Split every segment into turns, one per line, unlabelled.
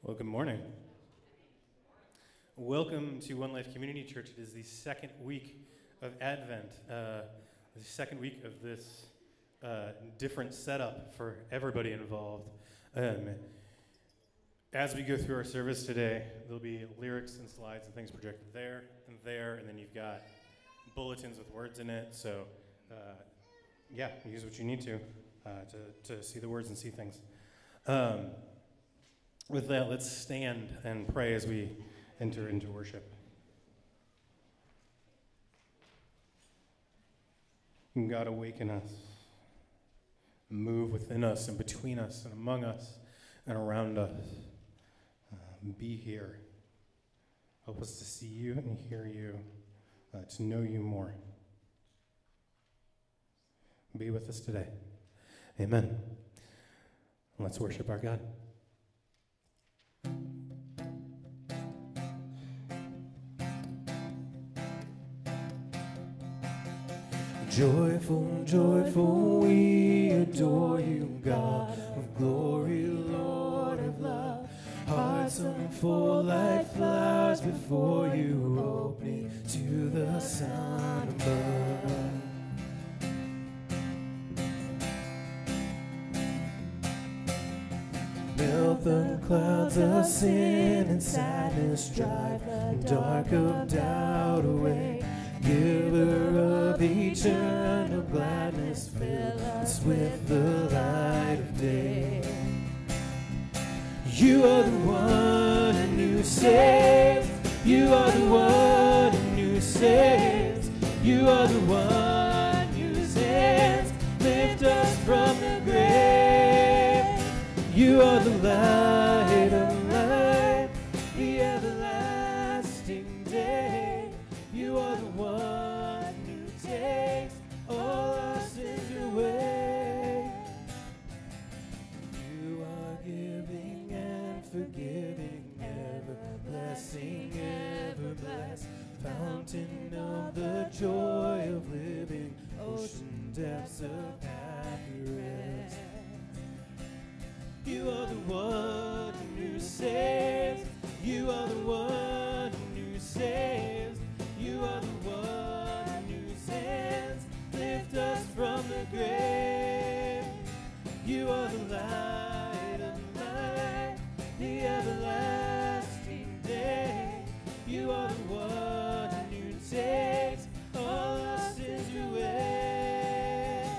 Well, good morning. Welcome to OneLife Community Church. It is the second week of Advent, the second week of this different setup for everybody involved. As we go through our service today, there'll be lyrics and slides and things projected there, and then you've got bulletins with words in it. So, use what you need to see the words and see things. With that, let's stand and pray as we enter into worship. God, awaken us, move within us and between us and among us and around us. Be here. Help us to see you and hear you, to know you more. Be with us today. Amen. Let's worship our God. Joyful, joyful, we adore you, God of glory, Lord of love. Hearts unfold like flowers before you, opening to the sun above. Melt the clouds of sin and sadness, drive the dark of doubt away. Giver of eternal gladness, fill us with the light of day. You are the one who saves. You are the one who saves. You are the one whose hands lift us from the grave. You are the light of life, the everlasting day. You are the one who takes all our sins away. You are giving and forgiving, ever blessing, ever blessed, fountain of the joy of living, ocean depths of happy rest. You are the one who saves. You are the one who saves. You are the one whose hands lift us from the grave. You are the light of life, the everlasting day. You are the one who takes all our sins away.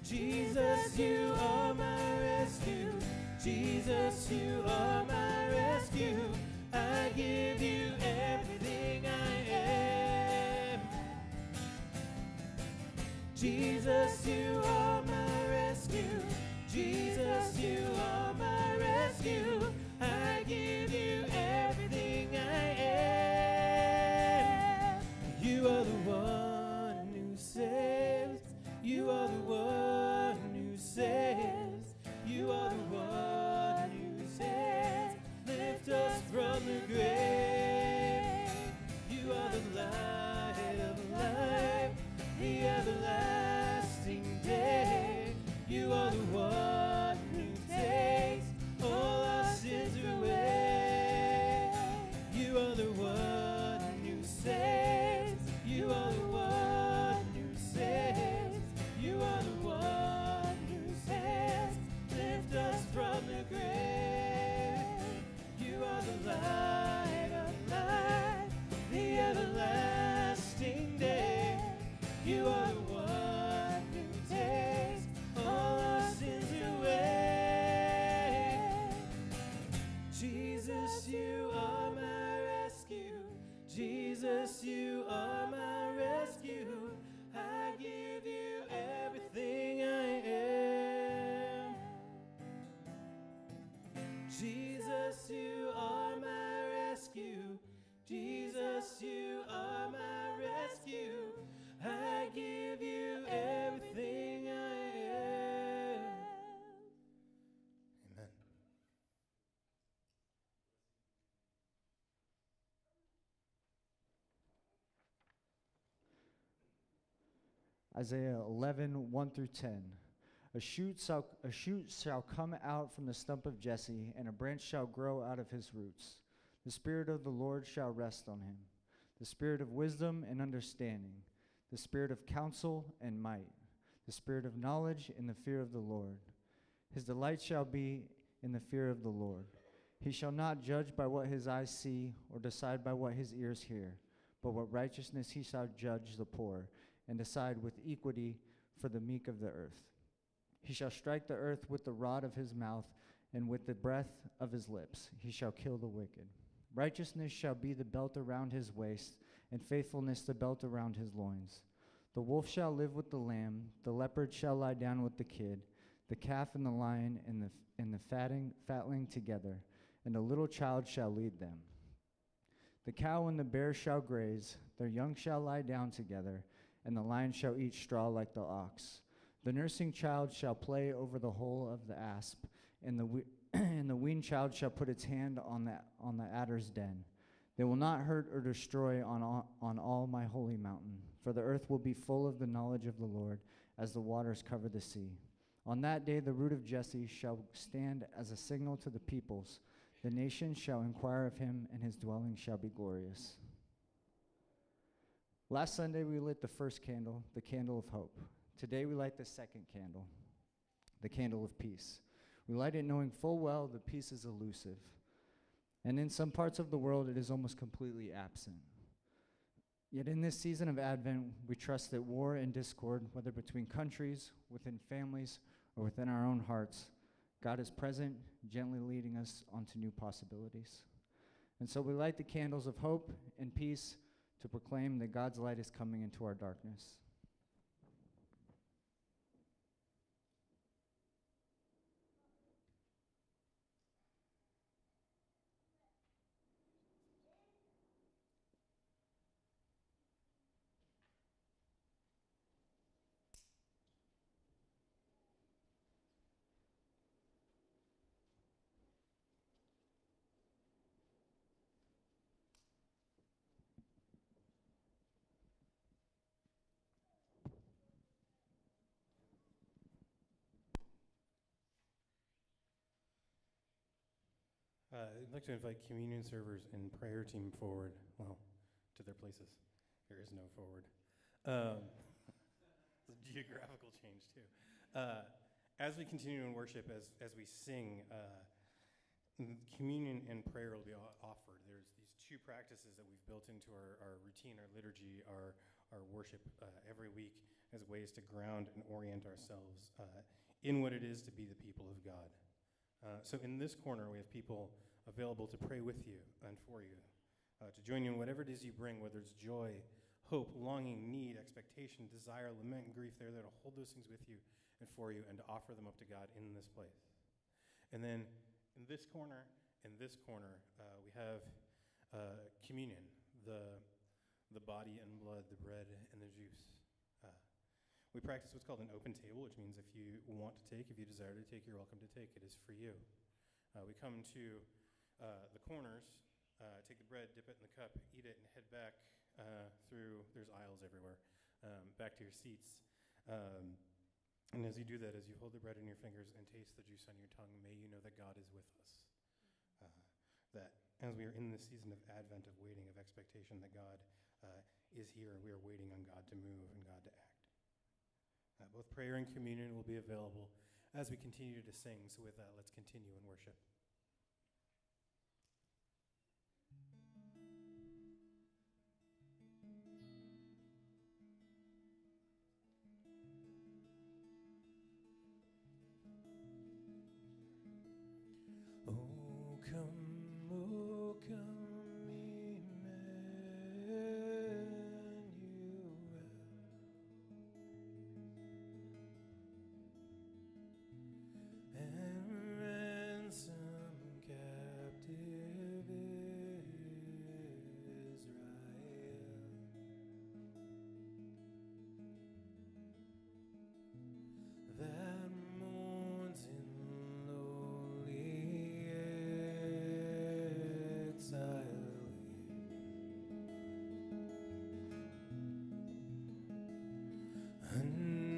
Jesus, you are my rescue. Jesus, you are my rescue. I give you everything I am. Jesus, you are my rescue. Jesus, you are my rescue. I give you everything I am. You are the one who saves. You are the one who saves. You are the one who saves. Lift us from the grave. You are the light of life, the everlasting day. You are the one who takes all our sins away. You are the one who saves. You are the one who saves. You are the one who saves. Lift us from the grave. You are the light of life, the everlasting day. You are the one who takes all our sins away. Jesus, you are my rescue. Jesus, you are my rescue. I give you everything I am. Jesus, you are my rescue. Jesus, you are my rescue. I give you everything I am. Amen.
Isaiah 11, 1 through 10. A shoot shall come out from the stump of Jesse, and a branch shall grow out of his roots. The Spirit of the Lord shall rest on him, the Spirit of wisdom and understanding, the Spirit of counsel and might, the Spirit of knowledge and the fear of the Lord. His delight shall be in the fear of the Lord. He shall not judge by what his eyes see, or decide by what his ears hear, but with righteousness he shall judge the poor, and decide with equity for the meek of the earth. He shall strike the earth with the rod of his mouth, and with the breath of his lips he shall kill the wicked. Righteousness shall be the belt around his waist, and faithfulness the belt around his loins. The wolf shall live with the lamb, the leopard shall lie down with the kid, the calf and the lion and the fatling together, and a little child shall lead them. The cow and the bear shall graze, their young shall lie down together, and the lion shall eat straw like the ox. The nursing child shall play over the hole of the asp, and the weaned child shall put its hand on the adder's den. They will not hurt or destroy on all my holy mountain, for the earth will be full of the knowledge of the Lord, as the waters cover the sea. On that day the root of Jesse shall stand as a signal to the peoples. The nations shall inquire of him, and his dwelling shall be glorious. Last Sunday we lit the first candle, the candle of hope. Today we light the second candle, the candle of peace. We light it knowing full well that peace is elusive, and in some parts of the world it is almost completely absent. Yet in this season of Advent, we trust that war and discord, whether between countries, within families, or within our own hearts, God is present, gently leading us onto new possibilities. And so we light the candles of hope and peace to proclaim that God's light is coming into our darkness.
I'd like to invite communion servers and prayer team forward, well, to their places. There is no forward. It's a geographical change, too. As we continue in worship, as we sing, communion and prayer will be offered. There's these two practices that we've built into our routine, our liturgy, our worship every week as ways to ground and orient ourselves in what it is to be the people of God. So in this corner, we have people available to pray with you and for you, to join you in whatever it is you bring, whether it's joy, hope, longing, need, expectation, desire, lament, and grief. They're there to hold those things with you and for you and to offer them up to God in this place. And then in this corner, we have communion, the body and blood, the bread and the juice. We practice what's called an open table, which means if you want to take, if you desire to take, you're welcome to take. It is for you. We come to the corners, take the bread, dip it in the cup, eat it, and head back there's aisles everywhere, back to your seats. And as you do that, as you hold the bread in your fingers and taste the juice on your tongue, may you know that God is with us. That as we are in this season of Advent, of waiting, of expectation, that God is here, and we are waiting on God to move and God to act. Both prayer and communion will be available as we continue to sing. So with that, let's continue in worship. Oh, come,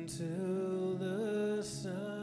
until the sun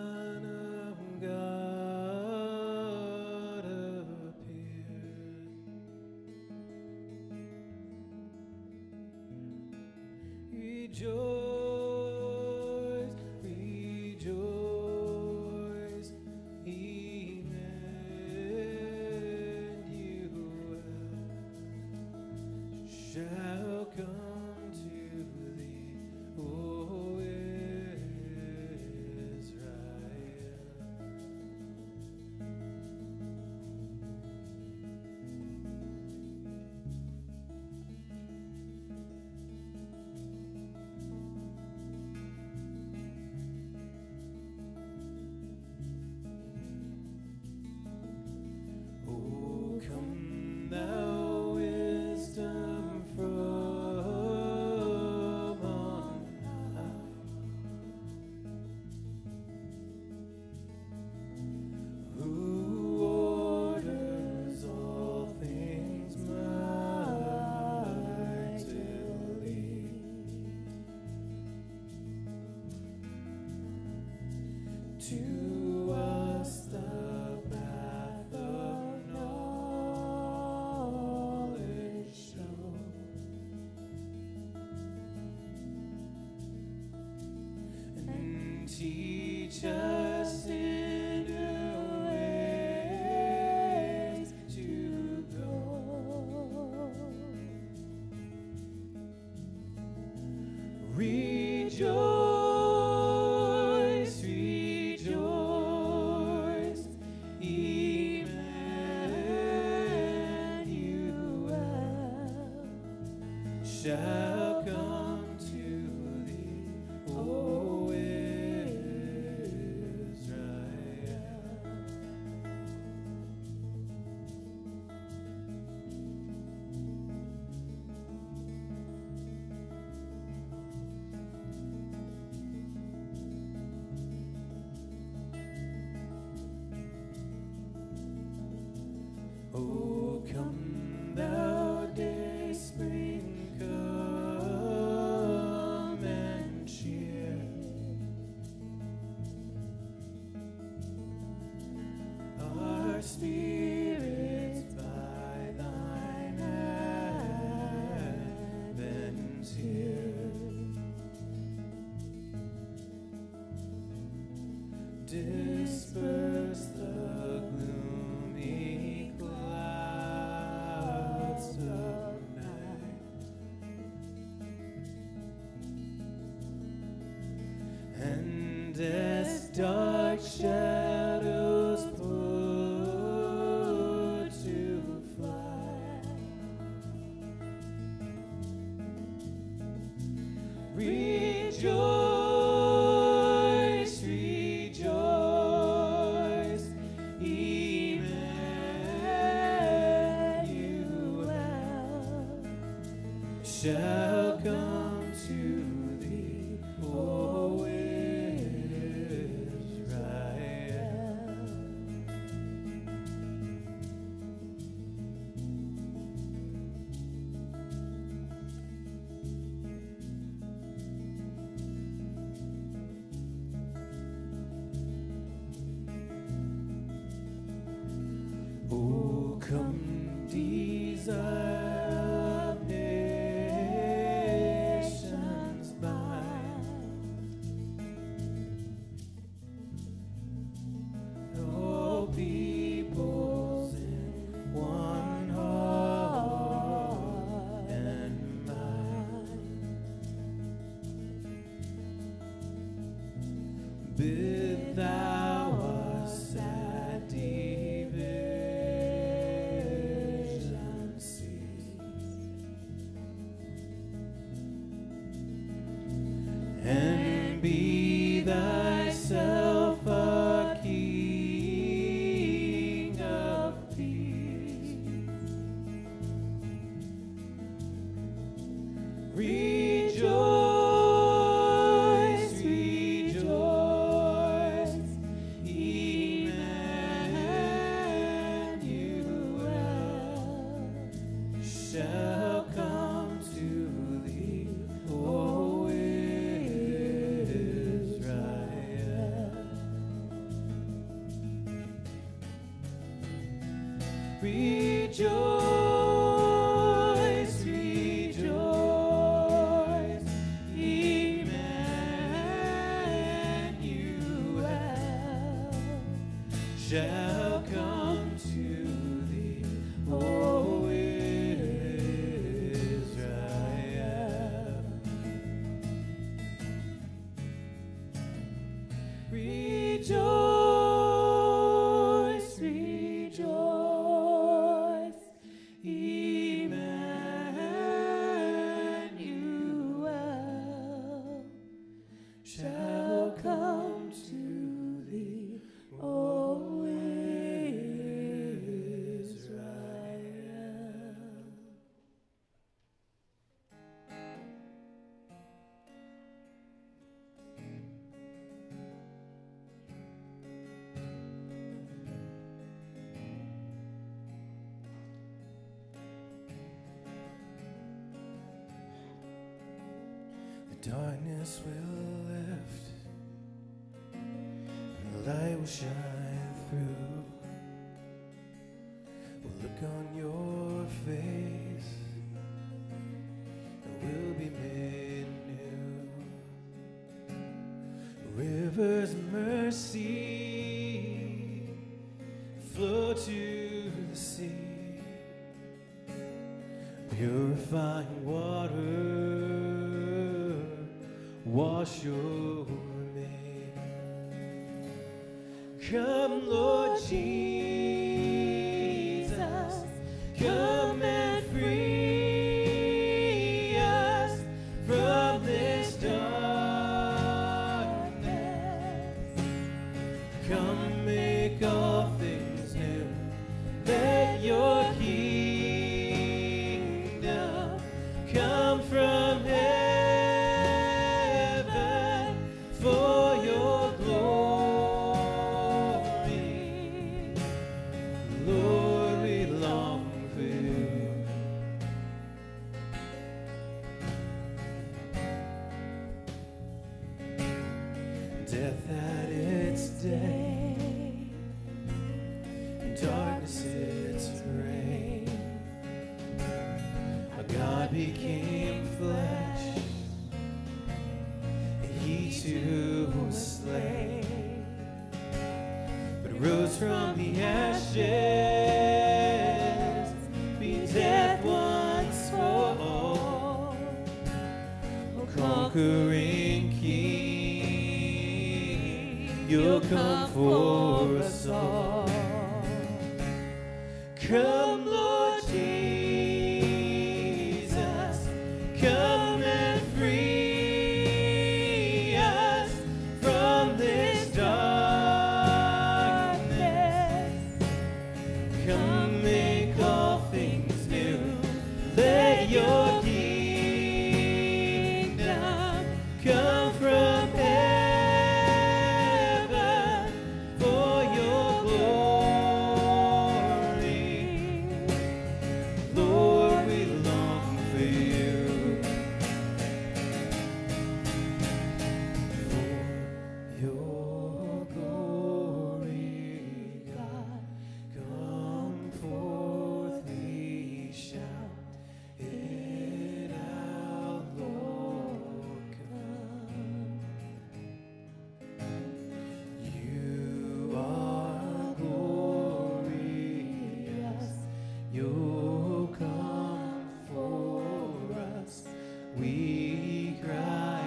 To us the path of knowledge show, and teach us in new ways to go. Rejoice, rejoice, Emmanuel shall come to thee, O Israel. Oh, come thou day spring, come and cheer our spirits by thine advent here. Disperse the gloomy clouds of night, and as dark shadows put to flight, rejoice, rejoice, Emmanuel shall come to thee, O Israel. Oh, come, desire of nations bind, all peoples in one heart and mind. Bid thou us at division cease, and be thyself a King of peace. Rejoice, rejoice, Emmanuel shall come to thee, O Israel. Rejoice, rejoice, Emmanuel shall come to thee, O Israel. Rejoice, rejoice, Emmanuel shall come to thee, O Israel. The darkness will lift, and will shine through. We'll look on your face and we'll be made new. Rivers of mercy flow to the sea, purifying water wash over me. Come, Lord Jesus, come and free us from this darkness. Come, make all things new. Let your kingdom come from heaven for your glory. Lord, we long for you. Death had its day, darkness its reign. Our God became flesh, and he too was slain, but rose from the ashes, being death once for all. O conquering King, you'll come for us all. Come, Lord Jesus, come and free us from this darkness. Come, make all things new. Let your kingdom come from heaven for your glory. Lord, we long for you. For your glory, God, come forth, we shout it out, Lord, come. You are glorious, you'll come for us. We cry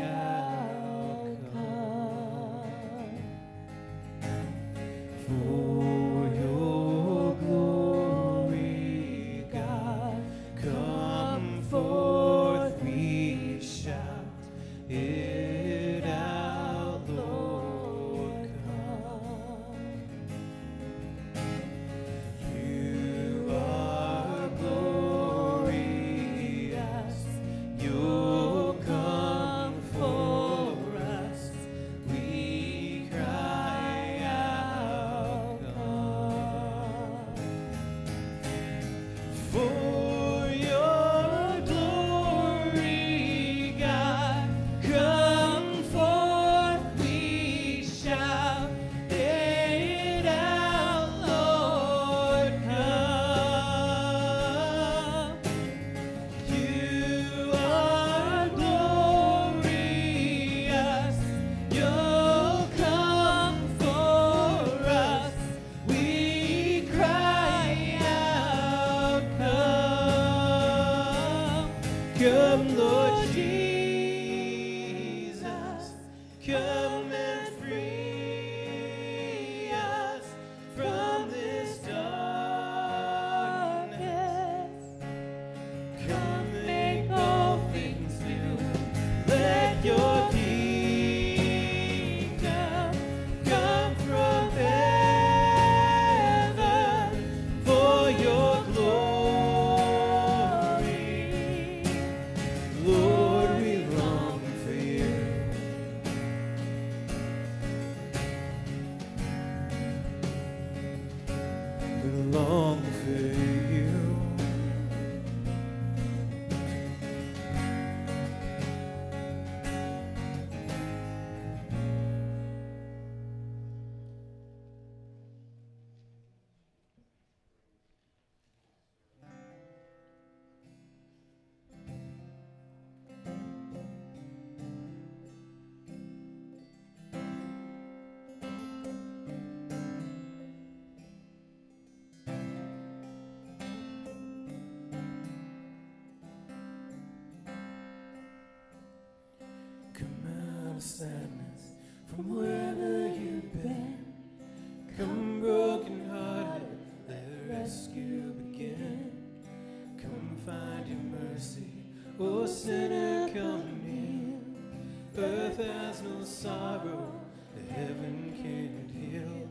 out, come. For your glory, God, come forth, we shout it out, Lord, come. You are glorious, you'll come for us. We cry out, sadness from wherever you've been. Come broken hearted, let rescue begin. Come find your mercy, oh sinner, come kneel. Earth has no sorrow that heaven can't heal.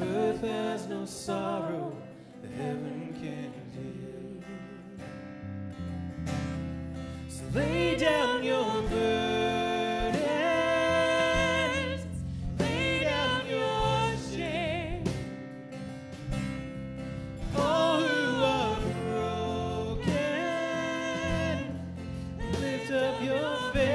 Earth has no sorrow that heaven can't heal. So lay down your burdens, lay down your shame. All who are broken, lift up your face.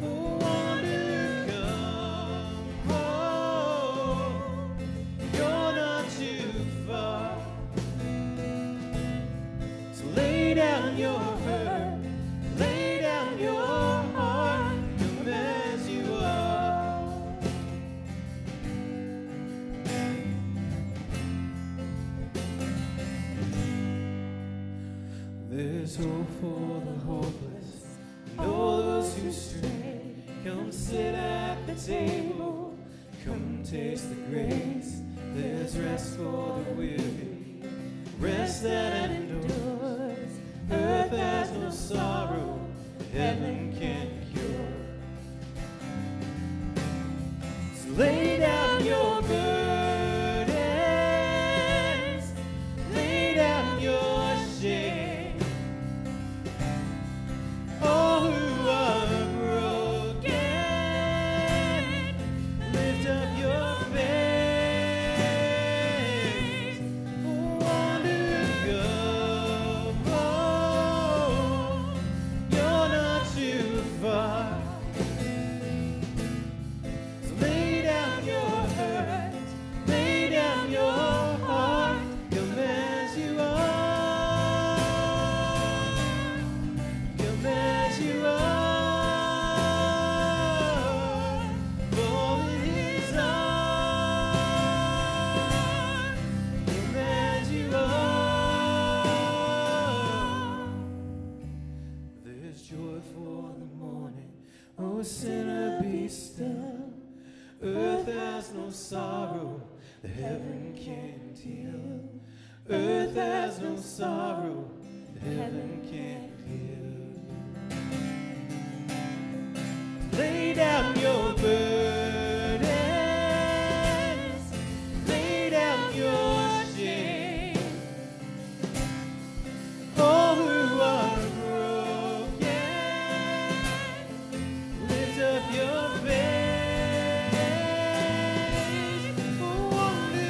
Oh, want to come home. You're not too far. So lay down your hurt, lay down your heart, come as you are. There's hope for the hopeless and all those who stray. Come sit at the table, come taste the grace. There's rest for the weary, rest that endures. Earth has no sorrow, heaven can't cure. So lay down your burdens, lay down your shame. All who are broken, lift up your face. Want to come home. You're not too far. So lay down your hurt, lay down your heart, come as you are. Come as you are. Fall in His arms. Come as you are. There's joy for the morning. Oh, sinner, be still. Earth has no sorrow that heaven can't heal. Earth has no sorrow that heaven can't heal. Lay down your burdens, lay down your shame. All who are broken, lift up your face. Want to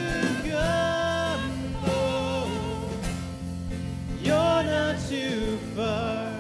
come home. You're not too far.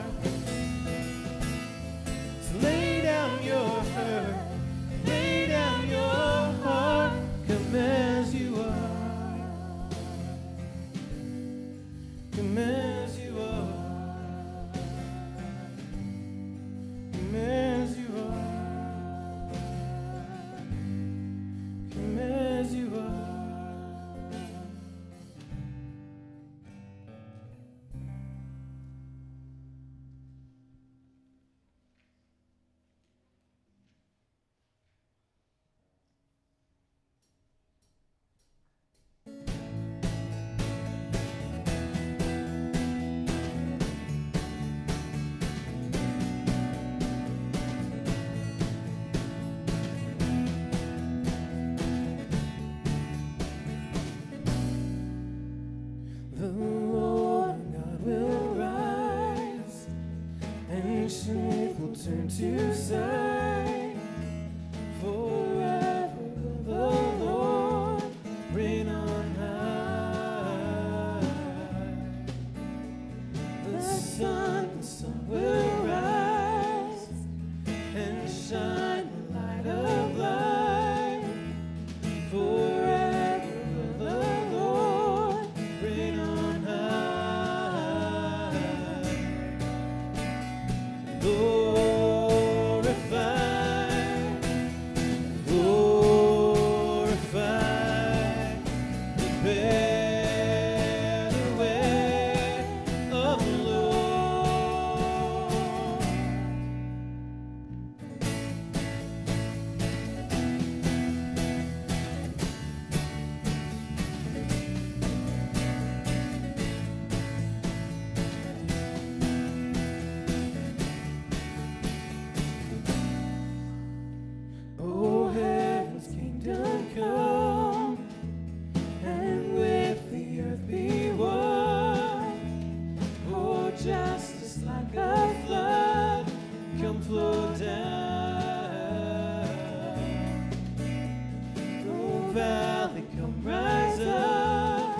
valley come rise up,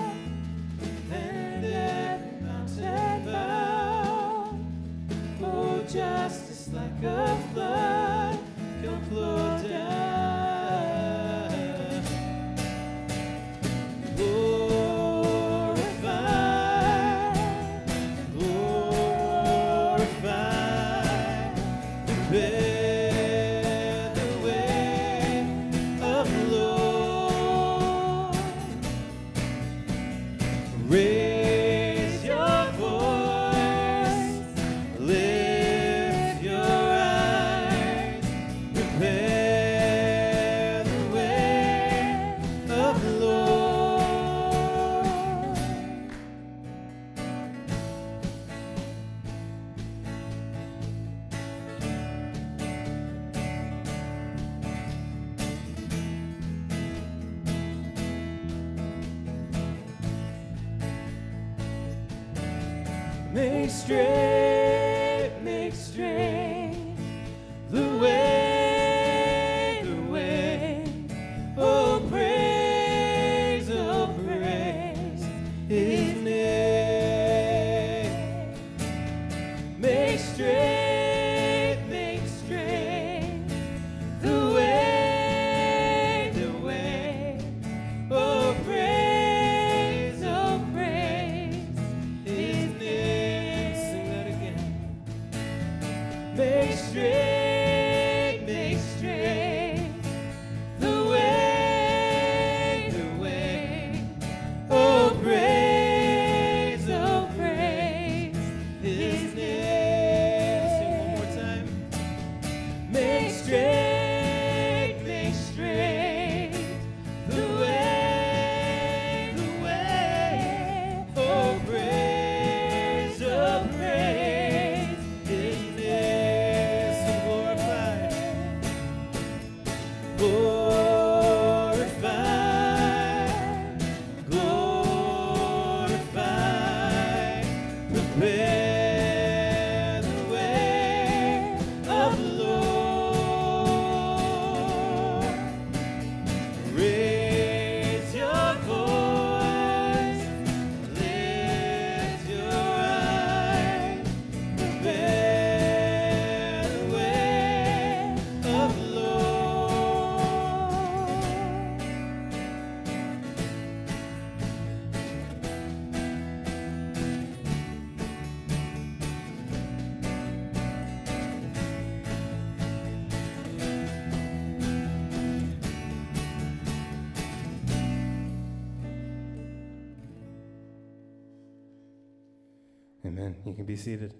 and every mountain bow. Oh, justice like a flood come flow down. Raise your voice, lift your eyes, prepare the way of the Lord. Make straight the way, oh praise His name. Make straight the way, oh praise His name. Sing that again. Make straight the way, oh praise His name. Sing one more time. Make straight the way, oh praise His name. So glorify, prepare the way of the Lord. Raise your voice, lift your eyes, prepare the way of the Lord. Amen. You can be seated.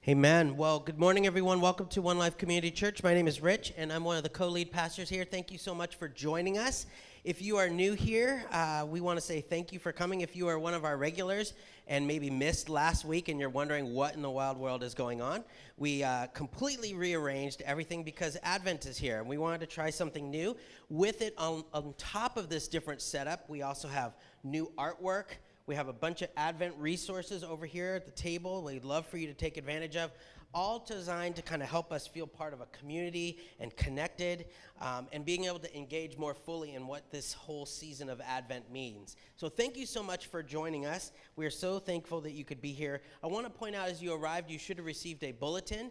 Amen. Well, good morning, everyone. Welcome to One Life Community Church. My name is Rich, and I'm one of the co-lead pastors here. Thank you so much for joining us. If you are new here, we want to say thank you for coming. If you are one of our regulars and maybe missed last week and you're wondering what in the wild world is going on, we completely rearranged everything because Advent is here, and we wanted to try something new. With it, on top of this different setup, we also have new artwork. We have a bunch of Advent resources over here at the table we'd love for you to take advantage of, all designed to kind of help us feel part of a community and connected, and being able to engage more fully in what this whole season of Advent means. So thank you so much for joining us. We are so thankful that you could be here. I want to point out, as you arrived, you should have received a bulletin.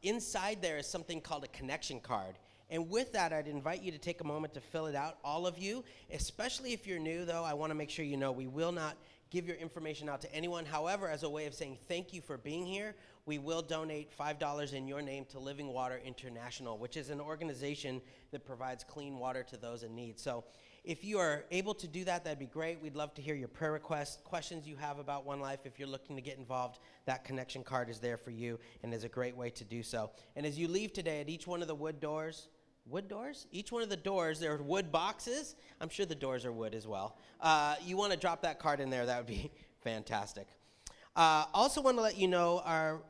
Inside there is something called a connection card. And with that, I'd invite you to take a moment to fill it out, all of you. Especially if you're new, though, I want to make sure you know we will not give your information out to anyone. However, as a way of saying thank you for being here, we will donate $5 in your name to Living Water International, which is an organization that provides clean water to those in need. So if you are able to do that, that'd be great. We'd love to hear your prayer requests, questions you have about One Life. If you're looking to get involved, that connection card is there for you and is a great way to do so. And as you leave today, at each one of the wood doors, each one of the doors, there are wood boxes. I'm sure the doors are wood as well. You want to drop that card in there. That would be fantastic. Also want to let you know our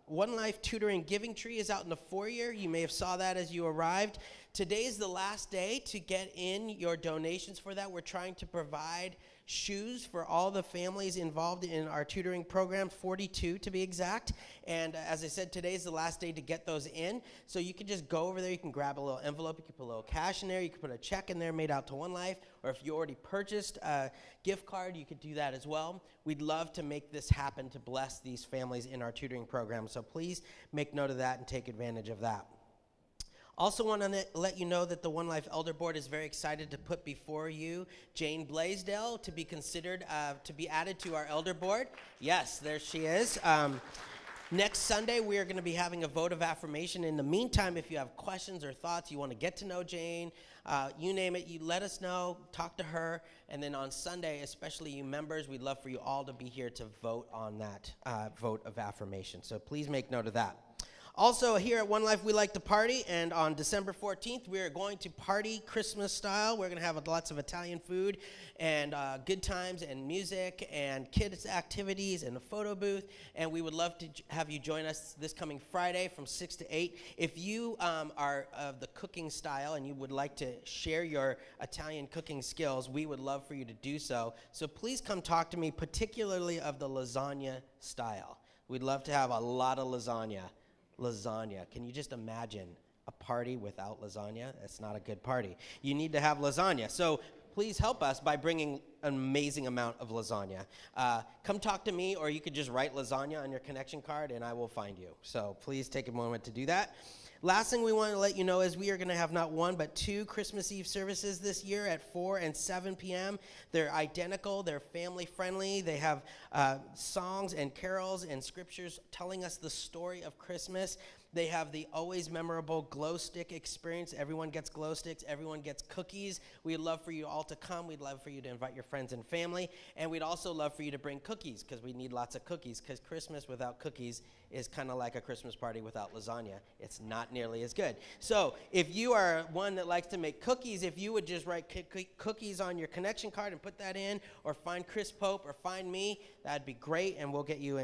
One Life Tutoring Giving Tree is out in the foyer. You may have saw that as you arrived. Today is the last day to get in your donations for that. We're trying to provide shoes for all the families involved in our tutoring program, 42 to be exact. And as I said, today is the last day to get those in. So you can just go over there. You can grab a little envelope. You can put a little cash in there. You can put a check in there made out to OneLife. Or if you already purchased a gift card, you could do that as well. We'd love to make this happen to bless these families in our tutoring program. So please make note of that and take advantage of that. Also want to let you know that the OneLife Elder Board is very excited to put before you Jane Blaisdell to be considered to be added to our Elder Board. Yes, there she is. Next Sunday, we are going to be having a vote of affirmation. In the meantime, if you have questions or thoughts, you want to get to know Jane, you name it, you let us know, talk to her. And then on Sunday, especially you members, we'd love for you all to be here to vote on that vote of affirmation. So please make note of that. Also, here at OneLife, we like to party, and on December 14th, we are going to party Christmas style. We're going to have lots of Italian food and good times and music and kids' activities and a photo booth, and we would love to have you join us this coming Friday from 6 to 8. If you are of the cooking style and you would like to share your Italian cooking skills, we would love for you to do so. So please come talk to me, particularly of the lasagna style. We'd love to have a lot of lasagna. Lasagna. Can you just imagine a party without lasagna? It's not a good party. You need to have lasagna. So please help us by bringing an amazing amount of lasagna. Come talk to me, or you could just write lasagna on your connection card, and I will find you. So please take a moment to do that. Last thing we want to let you know is we are going to have not one but two Christmas Eve services this year at 4 and 7 p.m. They're identical. They're family friendly. They have songs and carols and scriptures telling us the story of Christmas. They have the always memorable glow stick experience. Everyone gets glow sticks. Everyone gets cookies. We'd love for you all to come. We'd love for you to invite your friends and family. And we'd also love for you to bring cookies, because we need lots of cookies, because Christmas without cookies is kind of like a Christmas party without lasagna. It's not nearly as good. So if you are one that likes to make cookies, if you would just write cookies on your connection card and put that in, or find Chris Pope or find me, that'd be great, and we'll get you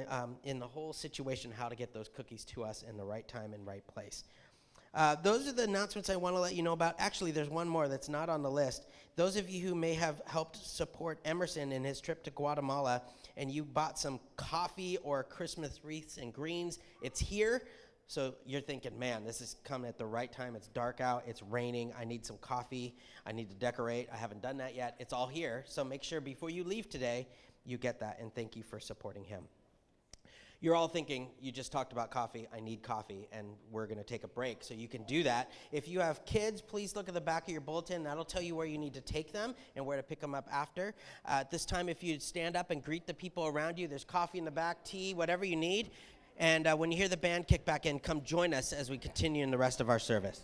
in the whole situation how to get those cookies to us in the right time and right place. Those are the announcements I want to let you know about. Actually, there's one more that's not on the list. Those of you who may have helped support Emerson in his trip to Guatemala, and you bought some coffee or Christmas wreaths and greens, it's here. So you're thinking, man, this is coming at the right time. It's dark out. It's raining. I need some coffee. I need to decorate. I haven't done that yet. It's all here. So make sure before you leave today, you get that, and thank you for supporting him. You're all thinking, you just talked about coffee, I need coffee, and we're going to take a break, so you can do that. If you have kids, please look at the back of your bulletin. That'll tell you where you need to take them and where to pick them up after. At this time, if you stand up and greet the people around you, there's coffee in the back, tea, whatever you need. And when you hear the band kick back in, come join us as we continue in the rest of our service.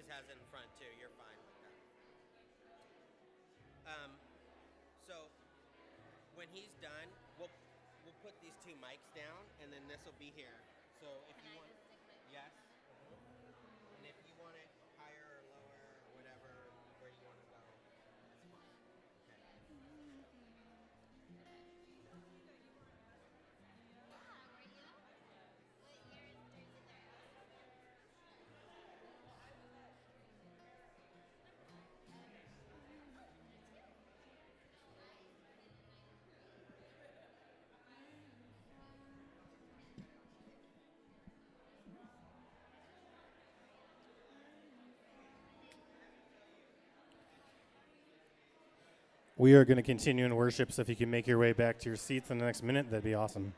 has it in front too. You're fine with that. So when he's done, we'll put these two mics down, and then this will be here. So if you want, yes. And if you want it higher or lower or whatever, where you want to go, that's fine. Okay.
We are going to continue in worship, so if you can make your way back to your seats in the next minute, that'd be awesome.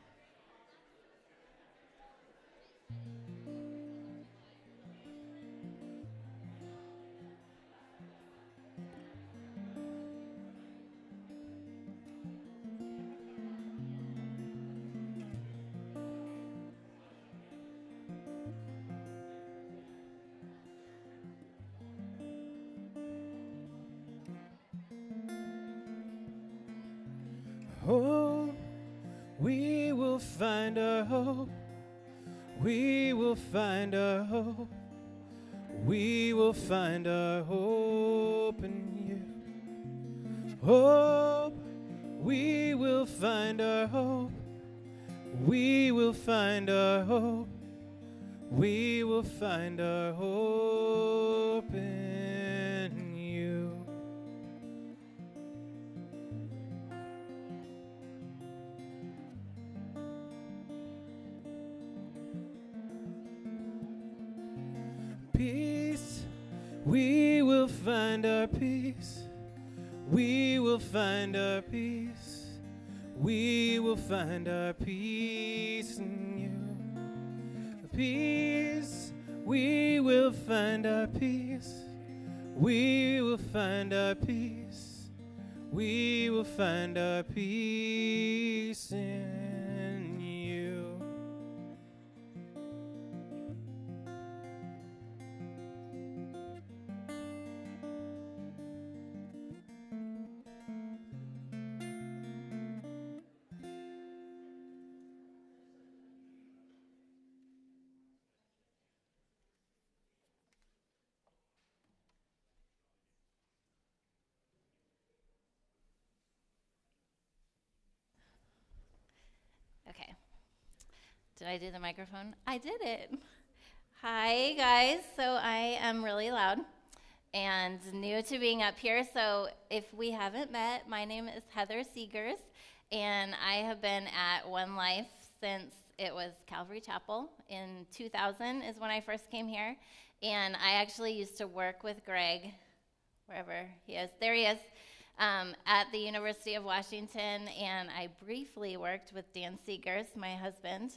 Oh, we will find our hope. We will find our hope. We will find our hope in you. Hope, we will find our hope. We will find our hope. We will find our hope in you. Peace, we will find our peace. We will find our peace. We will find our peace in you. Peace, we will find our peace. We will find our peace. We will find our peace in you.
Okay. Did I do the microphone? I did it. Hi, guys. So I am really loud and new to being up here. So if we haven't met, my name is Heather Seegers, and I have been at OneLife since it was Calvary Chapel. In 2000 is when I first came here. And I actually used to work with Greg, wherever he is. There he is. At the University of Washington, and I briefly worked with Dan Seegers, my husband.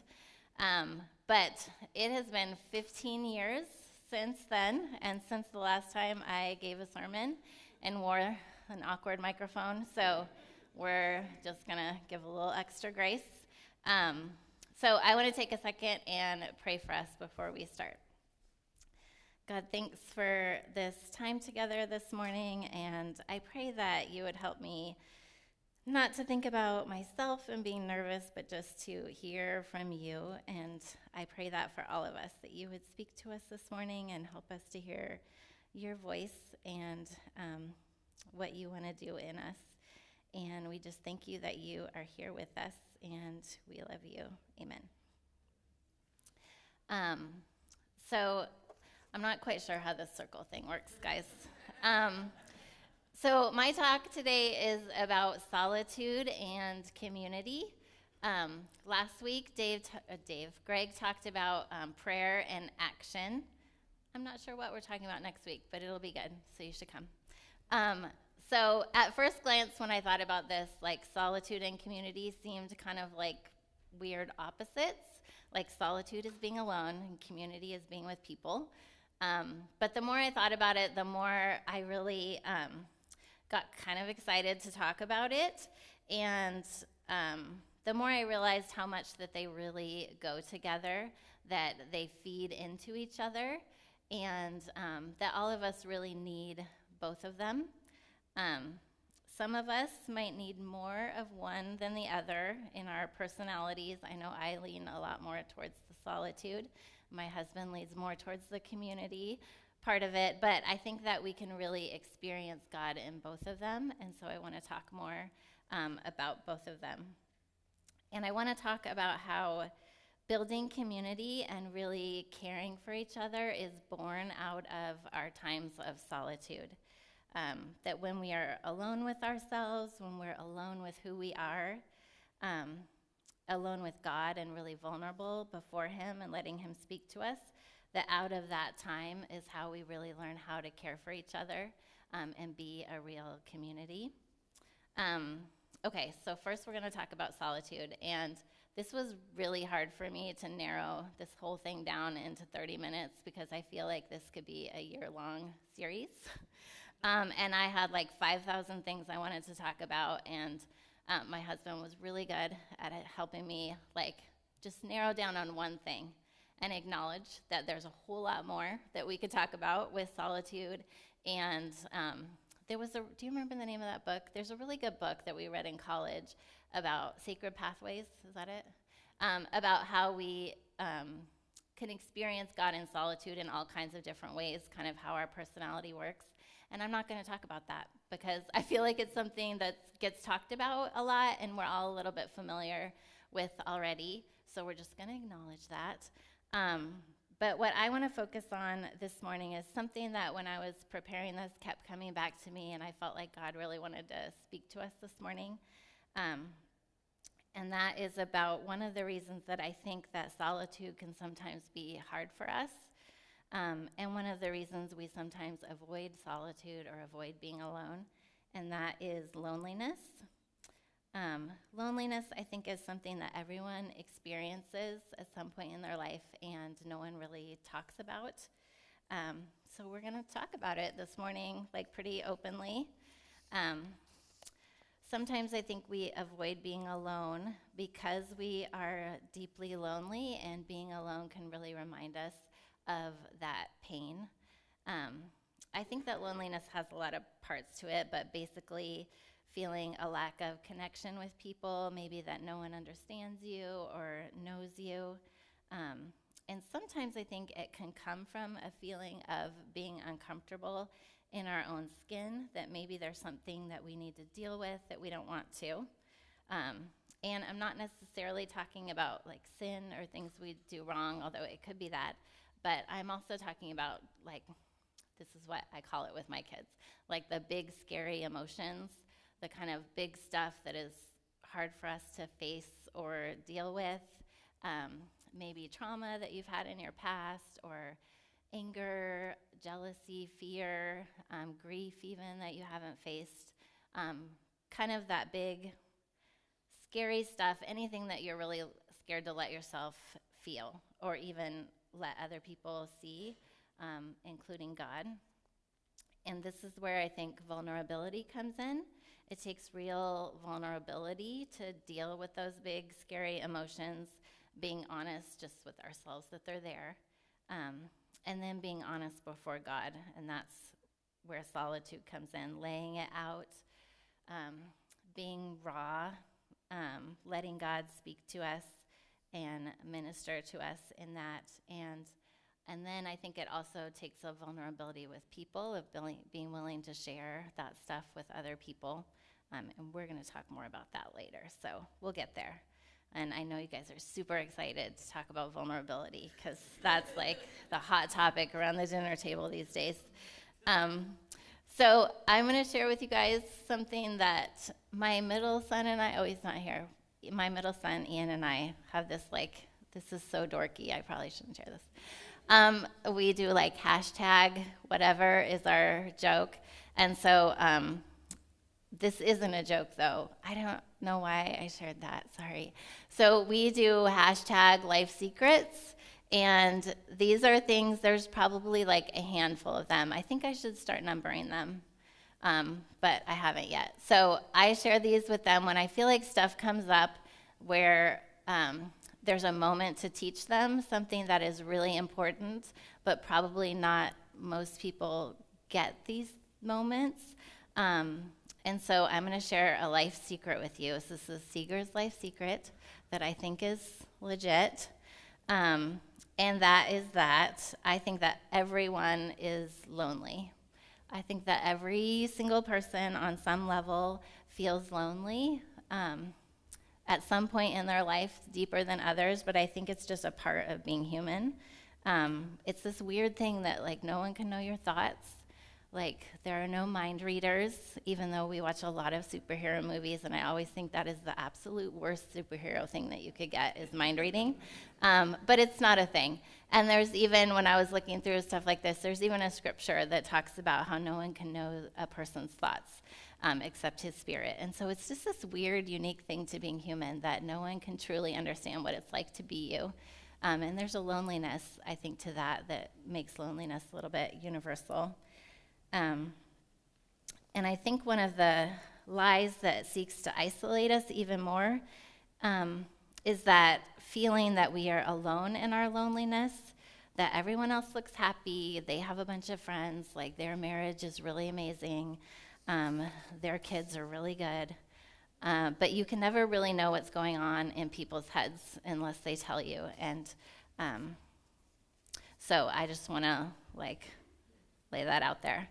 But it has been 15 years since then, and since the last time I gave a sermon and wore an awkward microphone, so we're just going to give a little extra grace. So I want to take a second and pray for us before we start. God, thanks for this time together this morning, and I pray that you would help me not to think about myself and being nervous, but just to hear from you. And I pray that for all of us, that you would speak to us this morning and help us to hear your voice and what you want to do in us. And we just thank you that you are here with us, and we love you. Amen. So I'm not quite sure how this circle thing works, guys. So my talk today is about solitude and community. Last week, Greg talked about prayer and action. I'm not sure what we're talking about next week, but it'll be good, so you should come. So at first glance, when I thought about this, like solitude and community seemed kind of like weird opposites. Like solitude is being alone, and community is being with people. But the more I thought about it, the more I really got kind of excited to talk about it. And the more I realized how much that they really go together, that they feed into each other. and that all of us really need both of them. Some of us might need more of one than the other in our personalities. I know I lean a lot more towards the solitude. My husband leans more towards the community part of it, but I think that we can really experience God in both of them, and so I want to talk more about both of them. And I want to talk about how building community and really caring for each other is born out of our times of solitude. That when we are alone with ourselves, when we're alone with who we are, alone with God and really vulnerable before him and letting him speak to us, that out of that time is how we really learn how to care for each other and be a real community. Okay, so first we're going to talk about solitude, and this was really hard for me to narrow this whole thing down into 30 minutes because I feel like this could be a year-long series. And I had like 5,000 things I wanted to talk about, and my husband was really good at helping me like just narrow down on one thing and acknowledge that there's a whole lot more that we could talk about with solitude. And do you remember the name of that book? There's a really good book that we read in college about sacred pathways, is that it? About how we can experience God in solitude in all kinds of different ways, kind of how our personality works. And I'm not going to talk about that because I feel like it's something that gets talked about a lot and we're all a little bit familiar with already. So we're just going to acknowledge that. But what I want to focus on this morning is something that when I was preparing this kept coming back to me, and I felt like God really wanted to speak to us this morning. And that is about one of the reasons that I think that solitude can sometimes be hard for us. And one of the reasons we sometimes avoid solitude or avoid being alone, and that is loneliness. Loneliness, I think, is something that everyone experiences at some point in their life and no one really talks about. So we're going to talk about it this morning, like pretty openly. Sometimes I think we avoid being alone because we are deeply lonely, and being alone can really remind us of that pain. I think that loneliness has a lot of parts to it, but basically feeling a lack of connection with people, maybe that no one understands you or knows you. And sometimes I think it can come from a feeling of being uncomfortable in our own skin, that maybe there's something that we need to deal with that we don't want to. And I'm not necessarily talking about like sin or things we do wrong, although it could be that. But I'm also talking about, like, this is what I call it with my kids, like the big scary emotions, the kind of big stuff that is hard for us to face or deal with, maybe trauma that you've had in your past, or anger, jealousy, fear, grief even that you haven't faced, kind of that big scary stuff, anything that you're really scared to let yourself feel or even let other people see, including God. And this is where I think vulnerability comes in. It takes real vulnerability to deal with those big, scary emotions, being honest just with ourselves that they're there, and then being honest before God. And that's where solitude comes in, laying it out, being raw, letting God speak to us and minister to us in that. And then I think it also takes a vulnerability with people, of being willing to share that stuff with other people. And we're going to talk more about that later, so we'll get there. And I know you guys are super excited to talk about vulnerability because that's like the hot topic around the dinner table these days. So I'm going to share with you guys something that my middle son and I, oh, he's not here. My middle son, Ian, and I have this, like, this is so dorky, I probably shouldn't share this. We do like hashtag whatever is our joke. And so this isn't a joke, though. I don't know why I shared that, sorry. So we do hashtag life secrets. And these are things, there's probably like a handful of them. I think I should start numbering them, but I haven't yet. So I share these with them when I feel like stuff comes up where there's a moment to teach them something that is really important, but probably not most people get these moments. And so I'm going to share a life secret with you. This is Seeger's life secret that I think is legit. And that is that I think that everyone is lonely. I think that every single person on some level feels lonely at some point in their life, deeper than others, but I think it's just a part of being human. It's this weird thing that, like, no one can know your thoughts. Like, there are no mind readers, even though we watch a lot of superhero movies, and I always think that is the absolute worst superhero thing that you could get is mind reading. But it's not a thing. And there's even, when I was looking through stuff like this, there's even a scripture that talks about how no one can know a person's thoughts except his spirit. And so it's just this weird, unique thing to being human, that no one can truly understand what it's like to be you. And there's a loneliness, I think, to that makes loneliness a little bit universal. And I think one of the lies that seeks to isolate us even more is that feeling that we are alone in our loneliness, that everyone else looks happy, they have a bunch of friends, like their marriage is really amazing, their kids are really good, but you can never really know what's going on in people's heads unless they tell you. And so I just want to lay that out there.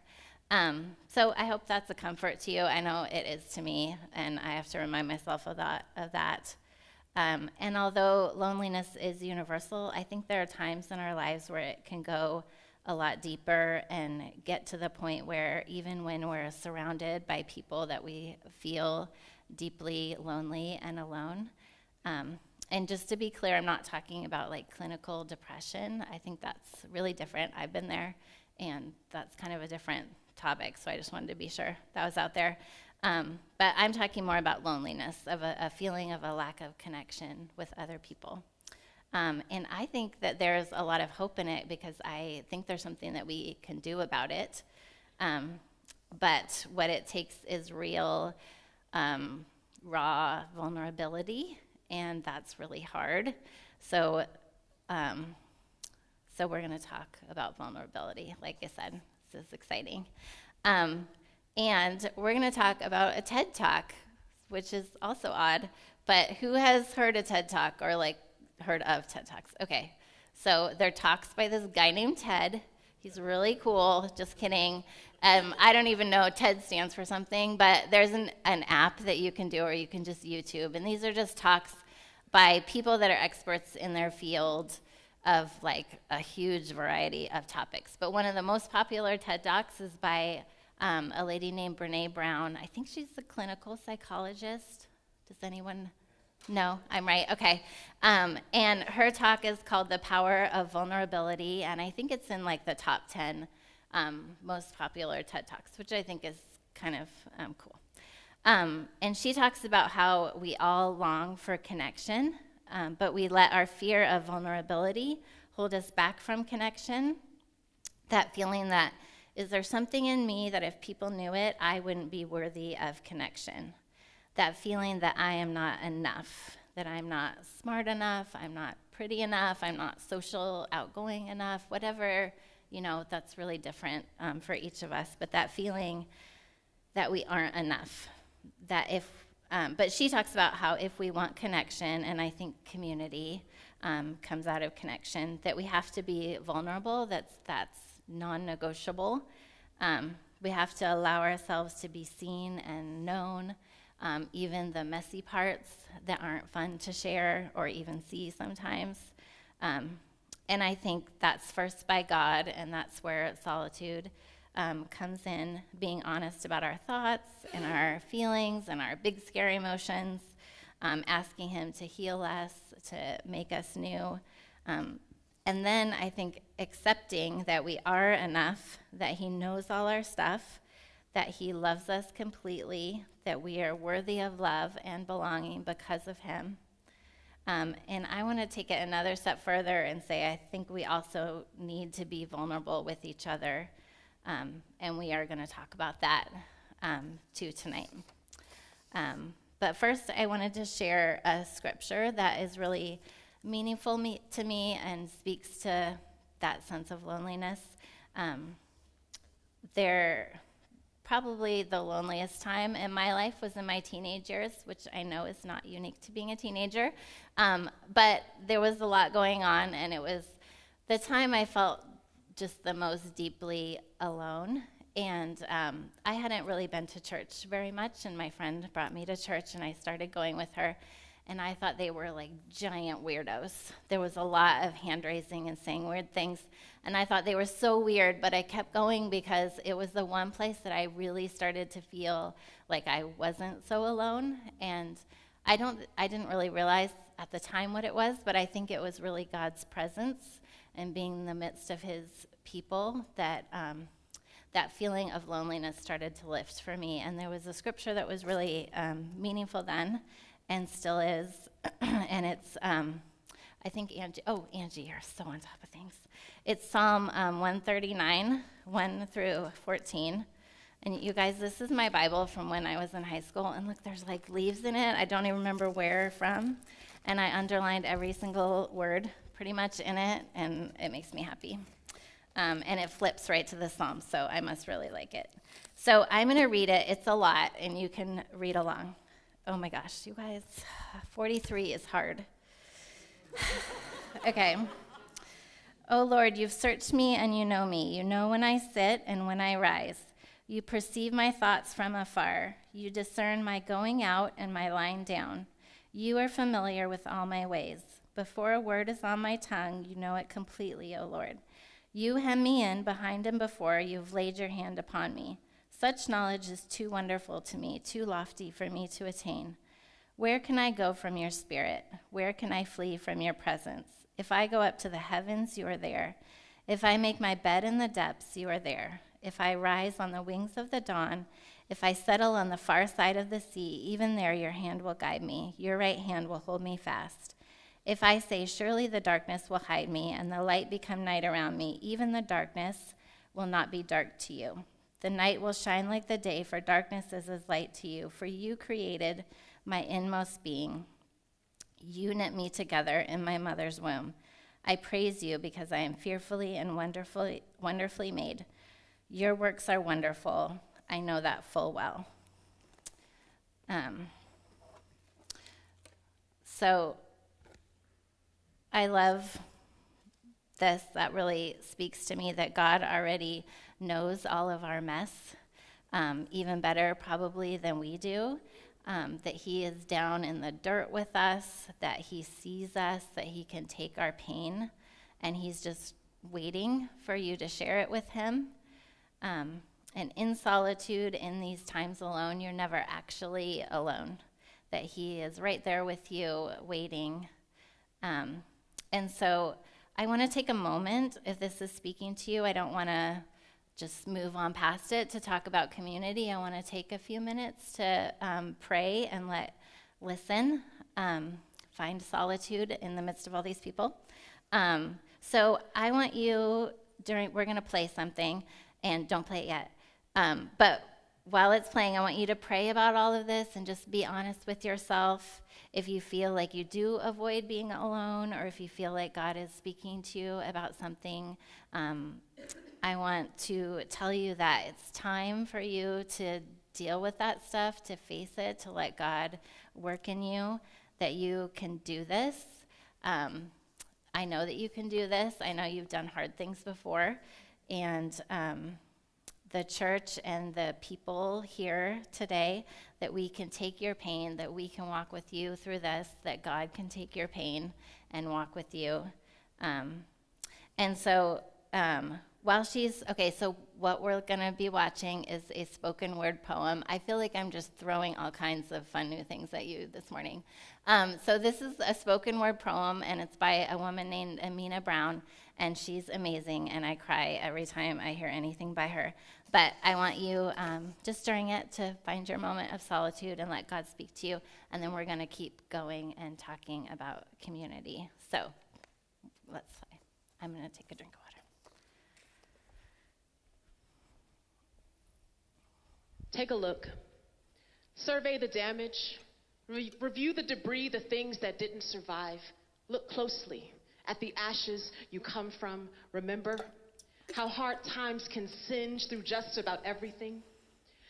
So I hope that's a comfort to you. I know it is to me, and I have to remind myself of that. And although loneliness is universal, I think there are times in our lives where it can go a lot deeper and get to the point where even when we're surrounded by people that we feel deeply lonely and alone. And just to be clear, I'm not talking about clinical depression. I think that's really different. I've been there, and that's kind of a different topic, so I just wanted to be sure that was out there. But I'm talking more about loneliness, of a feeling of a lack of connection with other people. And I think that there's a lot of hope in it because I think there's something that we can do about it. But what it takes is real, raw vulnerability, and that's really hard. So we're going to talk about vulnerability. Like I said, this is exciting. And we're going to talk about a TED Talk, which is also odd. But who has heard a TED Talk or heard of TED Talks? Okay, so they're talks by this guy named Ted. He's really cool. Just kidding. I don't even know. TED stands for something, but there's an app that you can do, or you can just YouTube. And these are just talks by people that are experts in their field of a huge variety of topics. But one of the most popular TED Talks is by a lady named Brene Brown. I think she's a clinical psychologist. Does anyone know? I'm right? Okay. And her talk is called The Power of Vulnerability, and I think it's in the top 10 most popular TED Talks, which I think is kind of cool. And she talks about how we all long for connection, but we let our fear of vulnerability hold us back from connection. That feeling that, is there something in me that if people knew it, I wouldn't be worthy of connection? That feeling that I am not enough, that I'm not smart enough, I'm not pretty enough, I'm not social, outgoing enough, whatever, that's really different for each of us. But that feeling that we aren't enough, but she talks about how if we want connection, and I think community comes out of connection, that we have to be vulnerable, that's non-negotiable. We have to allow ourselves to be seen and known, even the messy parts that aren't fun to share or even see sometimes. And I think that's first by God, and that's where solitude comes in, being honest about our thoughts and our feelings and our big, scary emotions, asking him to heal us, to make us new. And then I think accepting that we are enough, that he knows all our stuff, that he loves us completely, that we are worthy of love and belonging because of him. And I want to take it another step further and say I think we also need to be vulnerable with each other. And we are going to talk about that too tonight. But first, I wanted to share a scripture that is really meaningful to me and speaks to that sense of loneliness. Probably the loneliest time in my life was in my teenage years, which I know is not unique to being a teenager. But there was a lot going on, and it was the time I felt just the most deeply alone. And I hadn't really been to church very much, and my friend brought me to church, and I started going with her. And I thought they were like giant weirdos. There was a lot of hand raising and saying weird things. And I thought they were so weird, but I kept going because it was the one place that I really started to feel like I wasn't so alone. And I didn't really realize at the time what it was, but I think it was really God's presence and being in the midst of his people that that feeling of loneliness started to lift for me. And there was a scripture that was really meaningful then, and still is, and it's, I think Angie, you're so on top of things. It's Psalm 139, 1 through 14. And you guys, this is my Bible from when I was in high school, and look, there's like leaves in it. I don't even remember where from, and I underlined every single word pretty much in it, and it makes me happy. And it flips right to the Psalm, so I must really like it. So I'm going to read it. It's a lot, and you can read along. Oh my gosh, you guys, 43 is hard. Okay. Oh Lord, you've searched me and you know me. You know when I sit and when I rise. You perceive my thoughts from afar. You discern my going out and my lying down. You are familiar with all my ways. Before a word is on my tongue, you know it completely, O Lord. You hem me in behind and before. You've laid your hand upon me. Such knowledge is too wonderful to me, too lofty for me to attain. Where can I go from your spirit? Where can I flee from your presence? If I go up to the heavens, you are there. If I make my bed in the depths, you are there. If I rise on the wings of the dawn, if I settle on the far side of the sea, even there your hand will guide me. Your right hand will hold me fast. If I say, surely the darkness will hide me, and the light become night around me, even the darkness will not be dark to you. The night will shine like the day, for darkness is as light to you. For you created my inmost being. You knit me together in my mother's womb. I praise you because I am fearfully and wonderfully made. Your works are wonderful. I know that full well. So I love this. That really speaks to me that God already knows all of our mess, even better probably than we do, that he is down in the dirt with us, that he sees us, that he can take our pain, and he's just waiting for you to share it with him. And in solitude, in these times alone, you're never actually alone, that he is right there with you waiting. And so I want to take a moment, if this is speaking to you. I don't want to just move on past it to talk about community. I want to take a few minutes to pray and listen, find solitude in the midst of all these people. So I want you, we're going to play something, and don't play it yet. But while it's playing, I want you to pray about all of this and just be honest with yourself. If you feel like you do avoid being alone, or if you feel like God is speaking to you about something, I want to tell you that it's time for you to deal with that stuff, to face it, to let God work in you, that you can do this. I know that you can do this. I know you've done hard things before. And the church and the people here today, that we can take your pain, that we can walk with you through this, that God can take your pain and walk with you. And so so what we're going to be watching is a spoken word poem. I feel like I'm just throwing all kinds of fun new things at you this morning. So this is a spoken word poem, and it's by a woman named Amina Brown, and she's amazing, and I cry every time I hear anything by her. But I want you, just during it, to find your moment of solitude and let God speak to you, and then we're going to keep going and talking about community. So let's play. I'm going to take a drink of water.
Take a look. Survey the damage. Review the debris, the things that didn't survive. Look closely at the ashes you come from. Remember how hard times can singe through just about everything.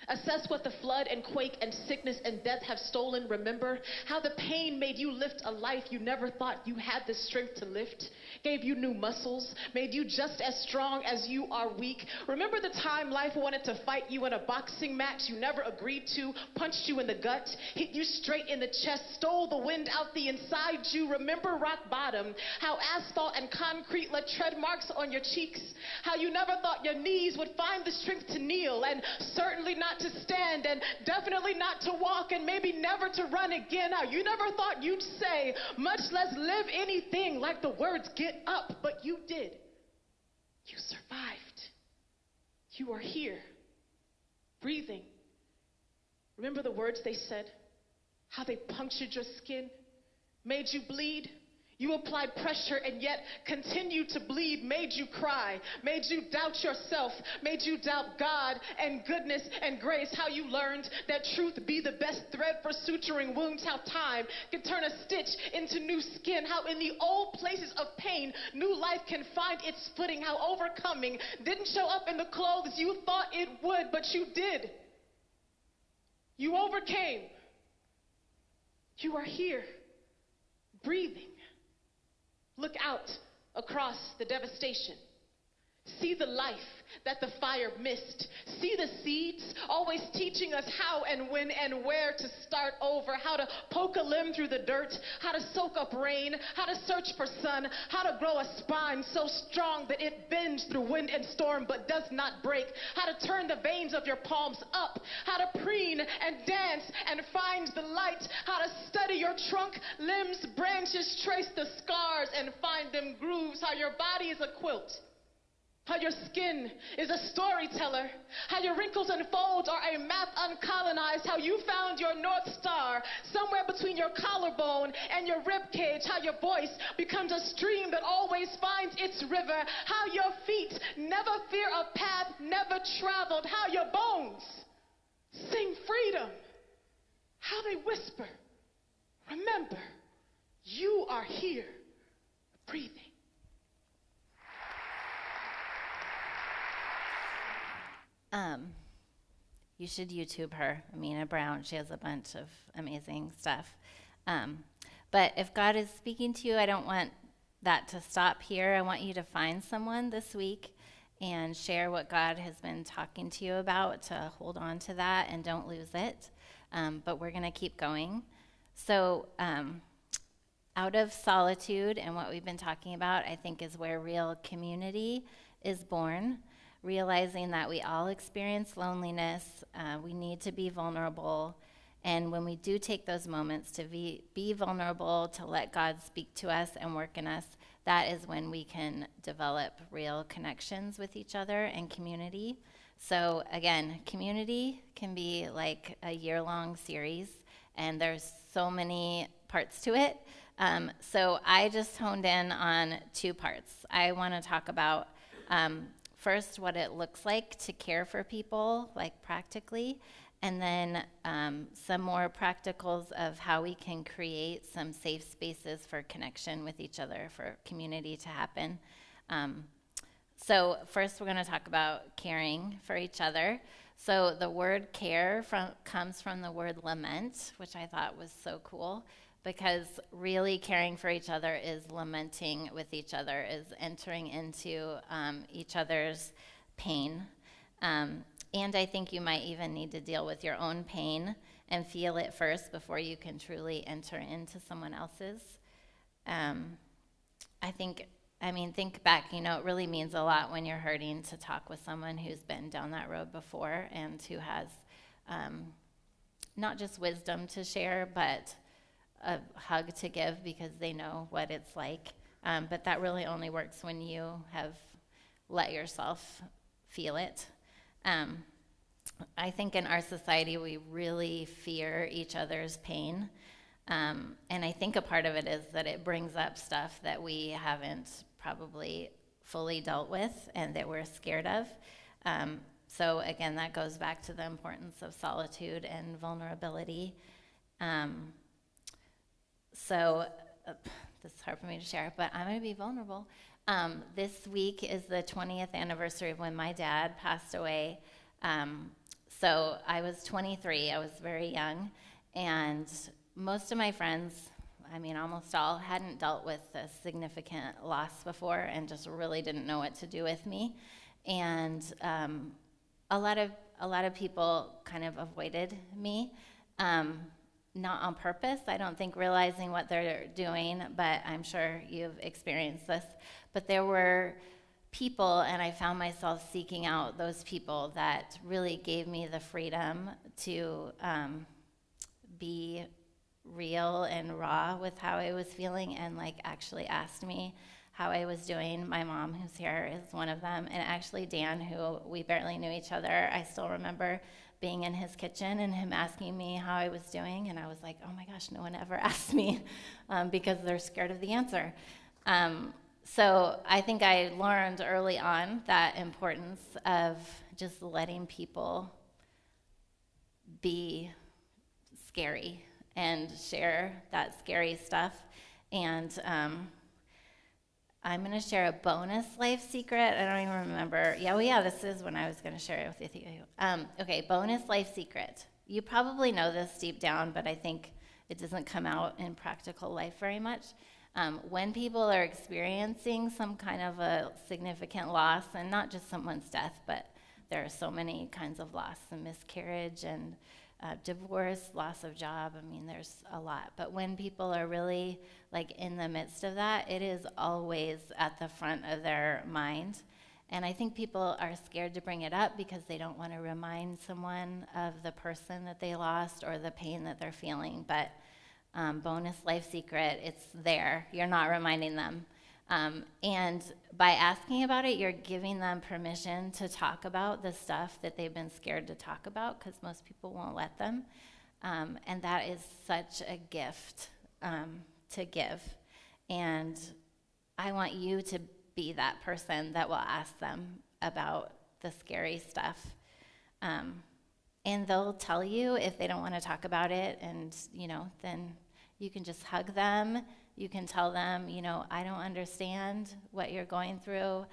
Assess what the flood and quake and sickness and death have stolen. Remember how the pain made you lift a life you never thought you had the strength to lift. Gave you new muscles, made you just as strong as you are weak. Remember the time life wanted to fight you in a boxing match you never agreed to, punched you in the gut, hit you straight in the chest, stole the wind out the inside you. Remember rock bottom, how asphalt and concrete left tread marks on your cheeks, how you never thought your knees would find the strength to kneel, and certainly not to stand, and definitely not to walk, and maybe never to run again. How you never thought you'd say, much less live anything like the words get up, but you did. You survived. You are here, breathing. Remember the words they said, how they punctured your skin, made you bleed. You applied pressure and yet continued to bleed, made you cry, made you doubt yourself, made you doubt God and goodness and grace. How you learned that truth be the best thread for suturing wounds, how time can turn a stitch into new skin, how in the old places of pain, new life can find its footing, how overcoming didn't show up in the clothes you thought it would, but you did. You overcame. You are here, breathing. Look out across the devastation. See the life that the fire missed. See the seeds always teaching us how and when and where to start over, how to poke a limb through the dirt, how to soak up rain, how to search for sun, how to grow a spine so strong that it bends through wind and storm but does not break, how to turn the veins of your palms up, how to preen and dance and find the light, how to study your trunk, limbs, branches, trace the scars and find them grooves, how your body is a quilt, how your skin is a storyteller, how your wrinkles and folds are a map uncolonized, how you found your North Star somewhere between your collarbone and your rib cage, how your voice becomes a stream that always finds its river, how your feet never fear a path never traveled, how your bones sing freedom, how they whisper, remember, you are here, breathing.
You should YouTube her, Amina Brown. She has a bunch of amazing stuff. But if God is speaking to you, I don't want that to stop here. I want you to find someone this week and share what God has been talking to you about, to hold on to that and don't lose it. But we're going to keep going. So out of solitude and what we've been talking about, I think is where real community is born. Realizing that we all experience loneliness, we need to be vulnerable, and when we do take those moments to be vulnerable, to let God speak to us and work in us, that is when we can develop real connections with each other and community. So again, community can be like a year-long series, and there's so many parts to it. So I just honed in on 2 parts. I want to talk about first, what it looks like to care for people, like practically, and then some more practicals of how we can create some safe spaces for connection with each other, for community to happen. So first, we're going to talk about caring for each other. So the word care comes from the word lament, which I thought was so cool, because really caring for each other is lamenting with each other, is entering into each other's pain. And I think you might even need to deal with your own pain and feel it first before you can truly enter into someone else's. Think back, it really means a lot when you're hurting to talk with someone who's been down that road before and who has not just wisdom to share, but a hug to give because they know what it's like. But that really only works when you have let yourself feel it. I think in our society we really fear each other's pain. And I think a part of it is that it brings up stuff that we haven't probably fully dealt with and that we're scared of. So again, that goes back to the importance of solitude and vulnerability. So this is hard for me to share, but I'm going to be vulnerable. This week is the 20th anniversary of when my dad passed away. So I was 23. I was very young. And most of my friends, I mean, almost all, hadn't dealt with a significant loss before and just really didn't know what to do with me. And a lot of people kind of avoided me. Not on purpose, I don't think realizing what they're doing, but I'm sure you've experienced this. But there were people, and I found myself seeking out those people that really gave me the freedom to be real and raw with how I was feeling, and like actually asked me how I was doing. My mom, who's here, is one of them, and actually Dan, who we barely knew each other, I still remember being in his kitchen and him asking me how I was doing, and I was like, oh my gosh, no one ever asked me, because they're scared of the answer. So I think I learned early on that importance of just letting people be scary and share that scary stuff. And I'm going to share a bonus life secret. I don't even remember. Yeah, this is when I was going to share it with you. Okay, bonus life secret. You probably know this deep down, but I think it doesn't come out in practical life very much. When people are experiencing some kind of a significant loss, and not just someone's death, but there are so many kinds of loss, and miscarriage and divorce, loss of job, I mean, there's a lot. But when people are really like in the midst of that, it is always at the front of their mind. And I think people are scared to bring it up because they don't want to remind someone of the person that they lost or the pain that they're feeling. But bonus life secret, it's there. You're not reminding them. And by asking about it, you're giving them permission to talk about the stuff that they've been scared to talk about, because most people won't let them. And that is such a gift to give. And I want you to be that person that will ask them about the scary stuff. And they'll tell you if they don't want to talk about it, and, then you can just hug them. You can tell them, I don't understand what you're going through.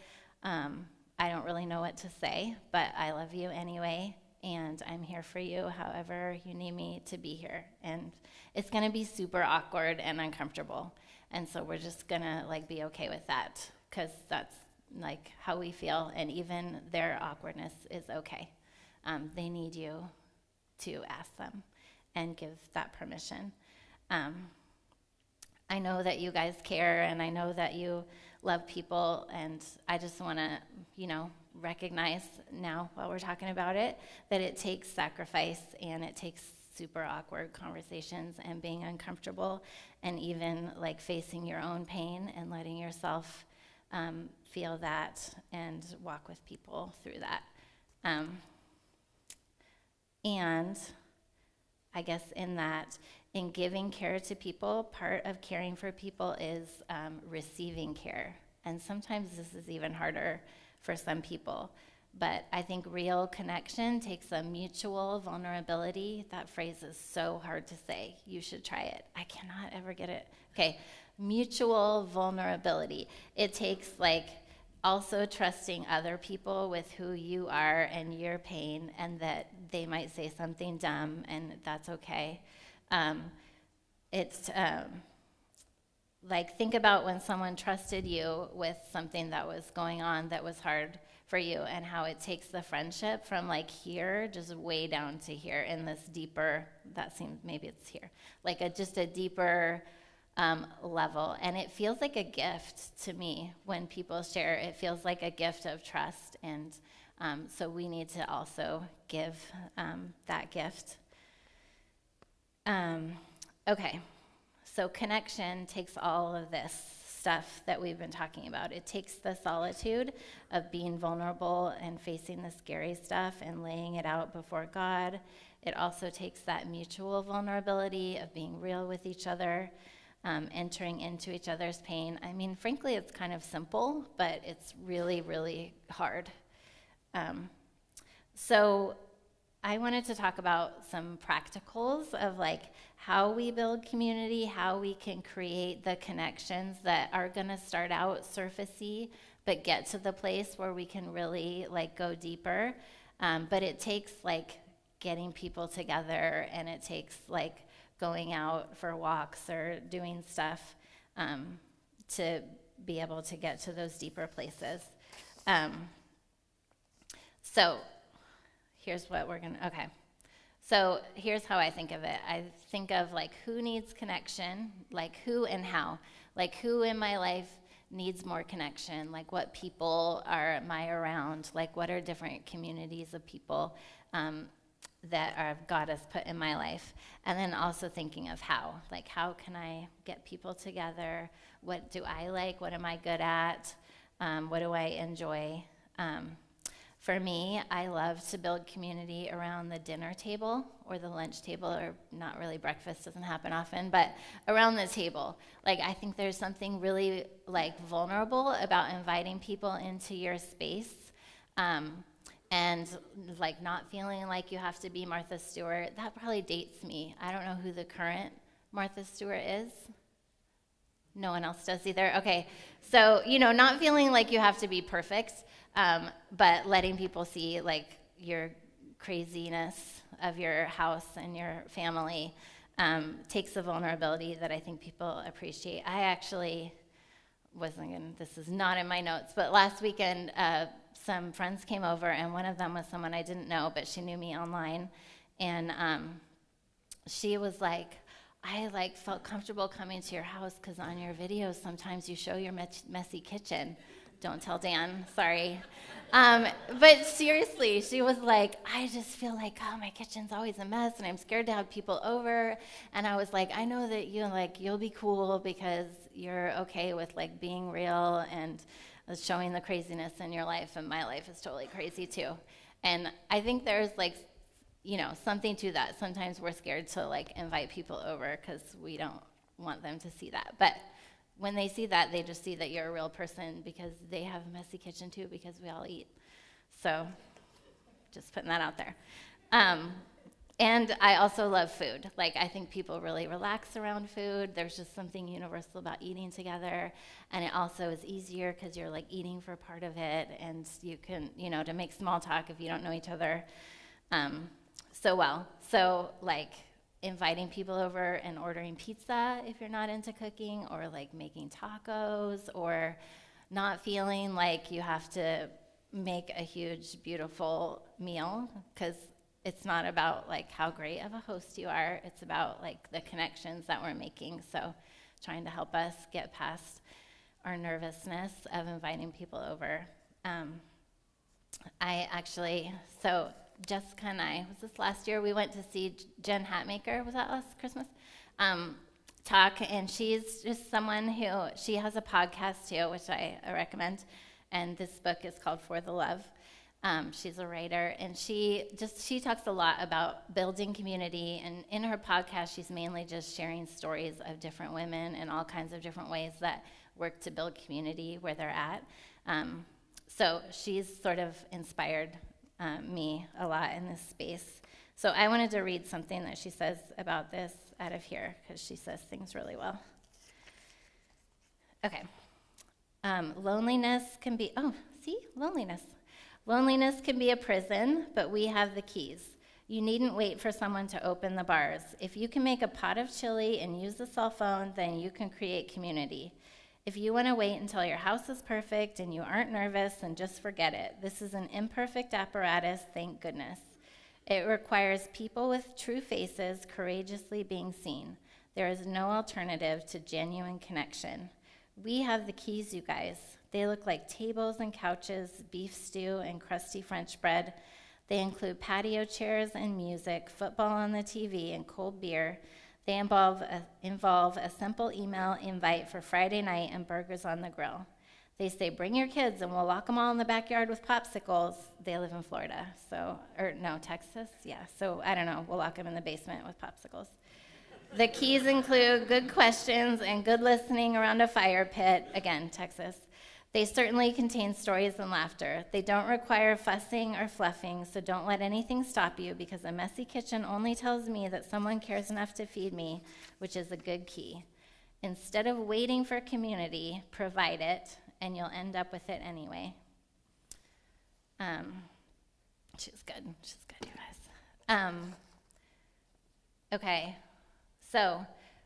I don't really know what to say, but I love you anyway, and I'm here for you however you need me to be here. And it's going to be super awkward and uncomfortable, and so we're just going to be okay with that, because that's how we feel, and even their awkwardness is okay. They need you to ask them and give that permission. I know that you guys care, and I know that you love people, and I just want to, recognize now while we're talking about it, that it takes sacrifice, and it takes super awkward conversations and being uncomfortable, and even facing your own pain and letting yourself feel that and walk with people through that. And I guess in giving care to people, part of caring for people is receiving care. And sometimes this is even harder for some people. But I think real connection takes a mutual vulnerability. That phrase is so hard to say. You should try it. I cannot ever get it. Okay, mutual vulnerability. It takes also trusting other people with who you are and your pain, and that they might say something dumb, and that's okay. It's think about when someone trusted you with something that was going on that was hard for you, and how it takes the friendship from here just way down to here in this deeper, that seems, maybe it's here, just a deeper level. And it feels like a gift to me when people share. It feels like a gift of trust, and so we need to also give that gift. Okay, so connection takes all of this stuff that we've been talking about. It takes the solitude of being vulnerable and facing the scary stuff and laying it out before God. It also takes that mutual vulnerability of being real with each other, entering into each other's pain. I mean, frankly, it's kind of simple, but it's really, really hard. So I wanted to talk about some practicals of like how we build community, how we can create the connections that are going to start out surfacey, but get to the place where we can really like go deeper. But it takes like getting people together, and it takes like going out for walks or doing stuff to be able to get to those deeper places. So here's what we're gonna, okay. So here's how I think of it. I think of like who needs connection, like who and how. Like who in my life needs more connection, like what people am I around, like what are different communities of people that God has put in my life. And then also thinking of how, like how can I get people together, what do I like, what am I good at, what do I enjoy. For me, I love to build community around the dinner table or the lunch table, or not really, breakfast doesn't happen often, but around the table. Like, I think there's something really, like, vulnerable about inviting people into your space and, like, not feeling like you have to be Martha Stewart. That probably dates me. I don't know who the current Martha Stewart is. No one else does either? Okay. So, not feeling like you have to be perfect, but letting people see like your craziness of your house and your family takes a vulnerability that I think people appreciate. I actually this is not in my notes, but last weekend some friends came over, and one of them was someone I didn't know, but she knew me online, and she was like, I felt comfortable coming to your house because on your videos sometimes you show your messy kitchen. Don't tell Dan, sorry. But seriously, she was like, I just feel like, my kitchen's always a mess, and I'm scared to have people over. And I was like, I know that you'll be cool because you're okay with like being real and showing the craziness in your life, and my life is totally crazy too. And I think there's like, something to that. Sometimes we're scared to like invite people over because we don't want them to see that. But when they see that, they just see that you're a real person because they have a messy kitchen too, because we all eat. So just putting that out there. And I also love food. Like, I think people really relax around food. There's just something universal about eating together. And it also is easier because you're like eating for part of it, and you can, to make small talk if you don't know each other so well. So like inviting people over and ordering pizza if you're not into cooking, or like making tacos, or not feeling like you have to make a huge, beautiful meal, because it's not about like how great of a host you are. It's about like the connections that we're making. So trying to help us get past our nervousness of inviting people over. Jessica and I, was this last year, we went to see Jen Hatmaker, was that last Christmas? Talk, and she's just someone who, she has a podcast too, which I recommend, and this book is called For the Love. She's a writer, and she talks a lot about building community, and in her podcast, she's mainly just sharing stories of different women and all kinds of different ways that work to build community where they're at. So she's sort of inspired me a lot in this space. So I wanted to read something that she says about this out of here, because she says things really well. Okay. Loneliness can be a prison, but we have the keys. You needn't wait for someone to open the bars. If you can make a pot of chili and use the cell phone, then you can create community. If you want to wait until your house is perfect and you aren't nervous, then just forget it. This is an imperfect apparatus, thank goodness. It requires people with true faces courageously being seen. There is no alternative to genuine connection. We have the keys, you guys. They look like tables and couches, beef stew and crusty French bread. They include patio chairs and music, football on the TV, and cold beer. They involve a simple email invite for Friday night and burgers on the grill. They say, bring your kids and we'll lock them all in the backyard with popsicles. They live in Florida, Texas? Yeah, so I don't know, we'll lock them in the basement with popsicles. The keys include good questions and good listening around a fire pit, again, Texas. They certainly contain stories and laughter. They don't require fussing or fluffing, so don't let anything stop you, because a messy kitchen only tells me that someone cares enough to feed me, which is a good key. Instead of waiting for community, provide it, and you'll end up with it anyway. She's good, you guys. Okay, so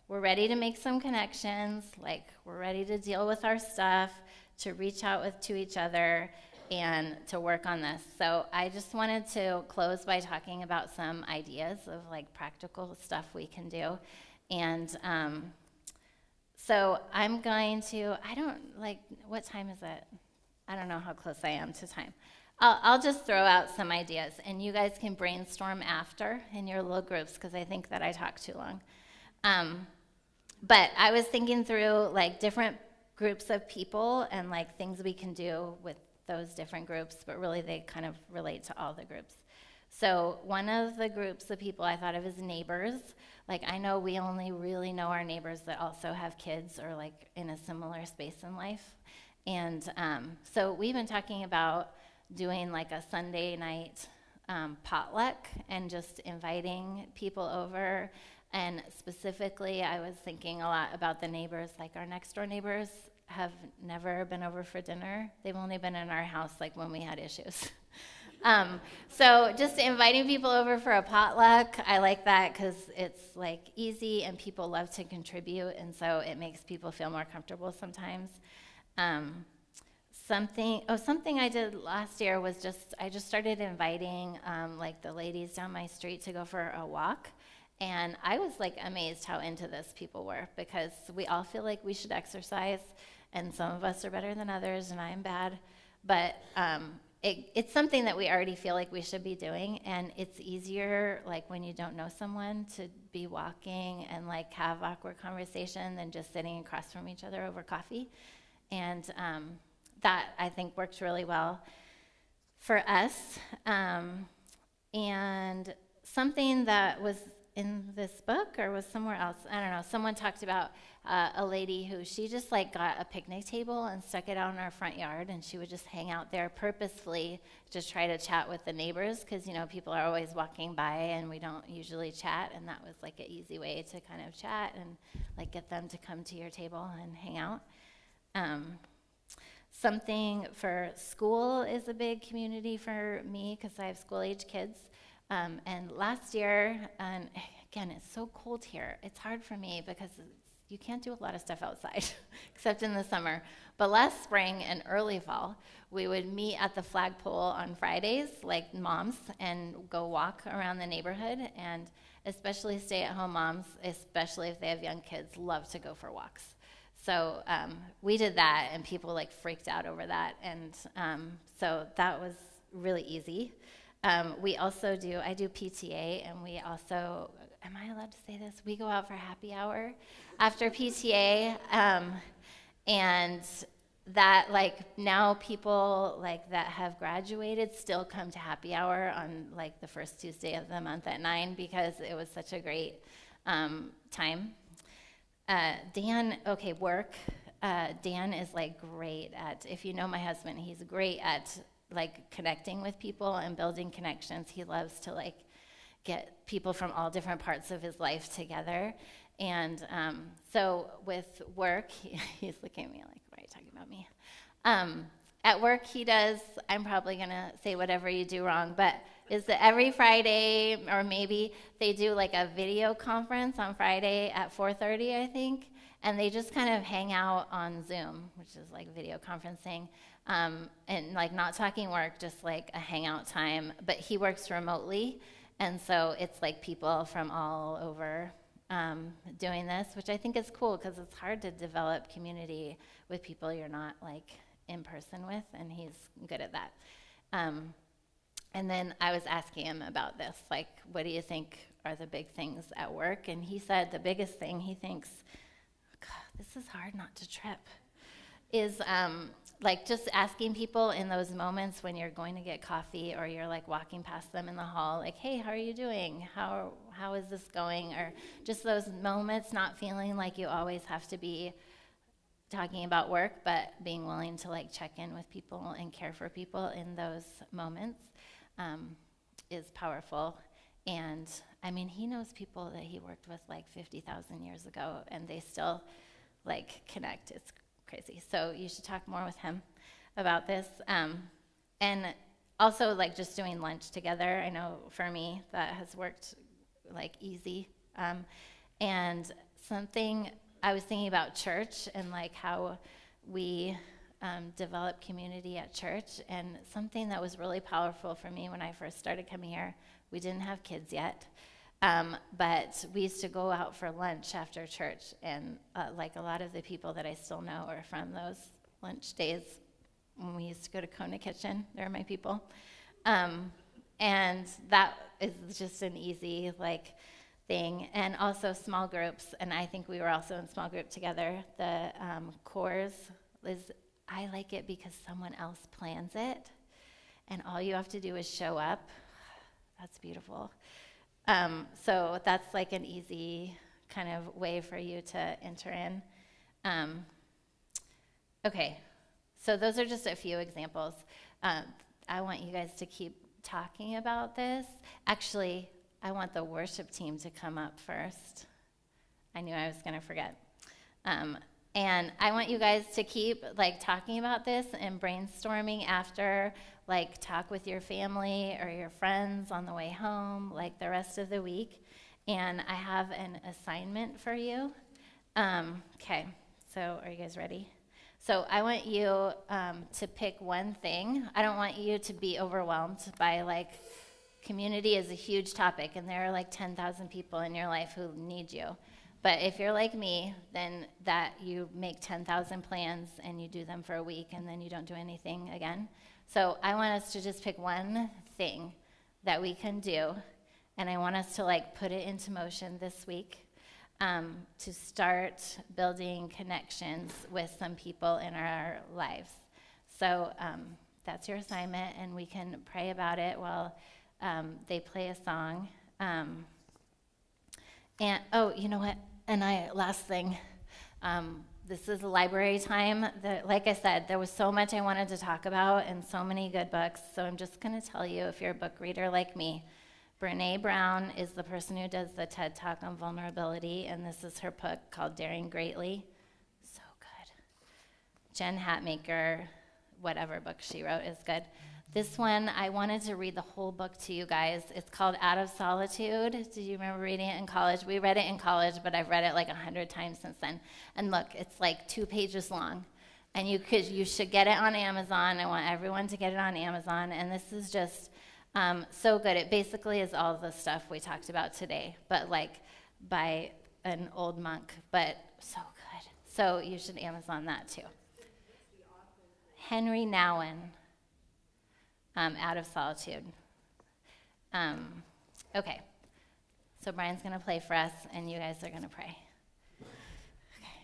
we're ready to make some connections, like we're ready to deal with our stuff, to reach out to each other, and to work on this. So I just wanted to close by talking about some ideas of like practical stuff we can do. And so I'm going to, what time is it? I don't know how close I am to time. I'll just throw out some ideas, and you guys can brainstorm after in your little groups, because I think that I talk too long. But I was thinking through like different groups of people and like things we can do with those different groups, but really they kind of relate to all the groups. So one of the groups of people I thought of is neighbors. Like I know we only really know our neighbors that also have kids or like in a similar space in life. And so we've been talking about doing like a Sunday night potluck and just inviting people over. And specifically, I was thinking a lot about the neighbors, like our next door neighbors have never been over for dinner. They've only been in our house like when we had issues. So just inviting people over for a potluck, I like that because it's like easy and people love to contribute, and so it makes people feel more comfortable sometimes. Something I did last year was I just started inviting like the ladies down my street to go for a walk. And I was like amazed how into this people were, because we all feel like we should exercise, and some of us are better than others, and I'm bad. But it's something that we already feel like we should be doing, and it's easier like when you don't know someone to be walking and like have awkward conversation than just sitting across from each other over coffee. And that I think works really well for us. And something that was in this book or was somewhere else, I don't know, someone talked about a lady who she just like got a picnic table and stuck it out in our front yard, and she would just hang out there purposefully to try to chat with the neighbors, because you know people are always walking by and we don't usually chat, and that was like an easy way to kind of chat and like get them to come to your table and hang out. Something for school is a big community for me because I have school-age kids. And last year, and again, it's so cold here. It's hard for me because you can't do a lot of stuff outside, except in the summer. But last spring and early fall, we would meet at the flagpole on Fridays, like moms, and go walk around the neighborhood. And especially stay-at-home moms, especially if they have young kids, love to go for walks. So we did that, and people like freaked out over that. And so that was really easy. We also I do PTA, and we also, am I allowed to say this? We go out for happy hour after PTA, and that like now people like that have graduated still come to happy hour on like the first Tuesday of the month at 9 because it was such a great time. Work. Dan is like great at, if you know my husband, he's great at like connecting with people and building connections. He loves to like get people from all different parts of his life together. And so with work, he's looking at me like, why are you talking about me? At work he does, I'm probably gonna say whatever you do wrong, but is that every Friday, or maybe they do like a video conference on Friday at 4:30, I think, and they just kind of hang out on Zoom, which is like video conferencing, and like not talking work, just like a hangout time. But he works remotely, and so it's like people from all over doing this, which I think is cool because it's hard to develop community with people you're not like in person with, and he's good at that. And then I was asking him about this, like, what do you think are the big things at work? And he said the biggest thing he thinks, God, this is hard not to trip, is like just asking people in those moments when you're going to get coffee or you're like walking past them in the hall, like, hey, how are you doing? How is this going? Or just those moments, not feeling like you always have to be talking about work, but being willing to like check in with people and care for people in those moments is powerful. And I mean, he knows people that he worked with like 50,000 years ago, and they still like connect. It's crazy. So you should talk more with him about this. And also like just doing lunch together. I know for me that has worked like easy. And something I was thinking about church and like how we develop community at church, and something that was really powerful for me when I first started coming here. We didn't have kids yet, but we used to go out for lunch after church, and like a lot of the people that I still know are from those lunch days when we used to go to Kona Kitchen. They're my people. And that is just an easy like thing. And also small groups, and I think we were also in small group together. The cores, I like it because someone else plans it, and all you have to do is show up. That's beautiful. So that's like an easy kind of way for you to enter in. Okay, so those are just a few examples. I want you guys to keep talking about this. Actually, I want the worship team to come up first. I knew I was going to forget. And I want you guys to keep like talking about this and brainstorming after, like talk with your family or your friends on the way home, like the rest of the week. And I have an assignment for you. Okay, so are you guys ready? So I want you to pick one thing. I don't want you to be overwhelmed by like, community is a huge topic, and there are like 10,000 people in your life who need you. But if you're like me, then that you make 10,000 plans and you do them for a week and then you don't do anything again. So I want us to just pick one thing that we can do, and I want us to like put it into motion this week to start building connections with some people in our lives. So that's your assignment, and we can pray about it while they play a song. And oh, you know what? And last thing, this is a library time. Like I said, there was so much I wanted to talk about and so many good books. So I'm just going to tell you, if you're a book reader like me, Brene Brown is the person who does the TED Talk on vulnerability, and this is her book called Daring Greatly. So good. Jen Hatmaker, whatever book she wrote is good. This one, I wanted to read the whole book to you guys. It's called Out of Solitude. Did you remember reading it in college? We read it in college, but I've read it like 100 times since then. And look, it's like 2 pages long. And you should get it on Amazon. I want everyone to get it on Amazon. And this is just so good. It basically is all the stuff we talked about today, but like by an old monk, but so good. So you should Amazon that too. Henry Nouwen. Out of Solitude. Okay, so Brian's going to play for us, and you guys are going to pray. Okay.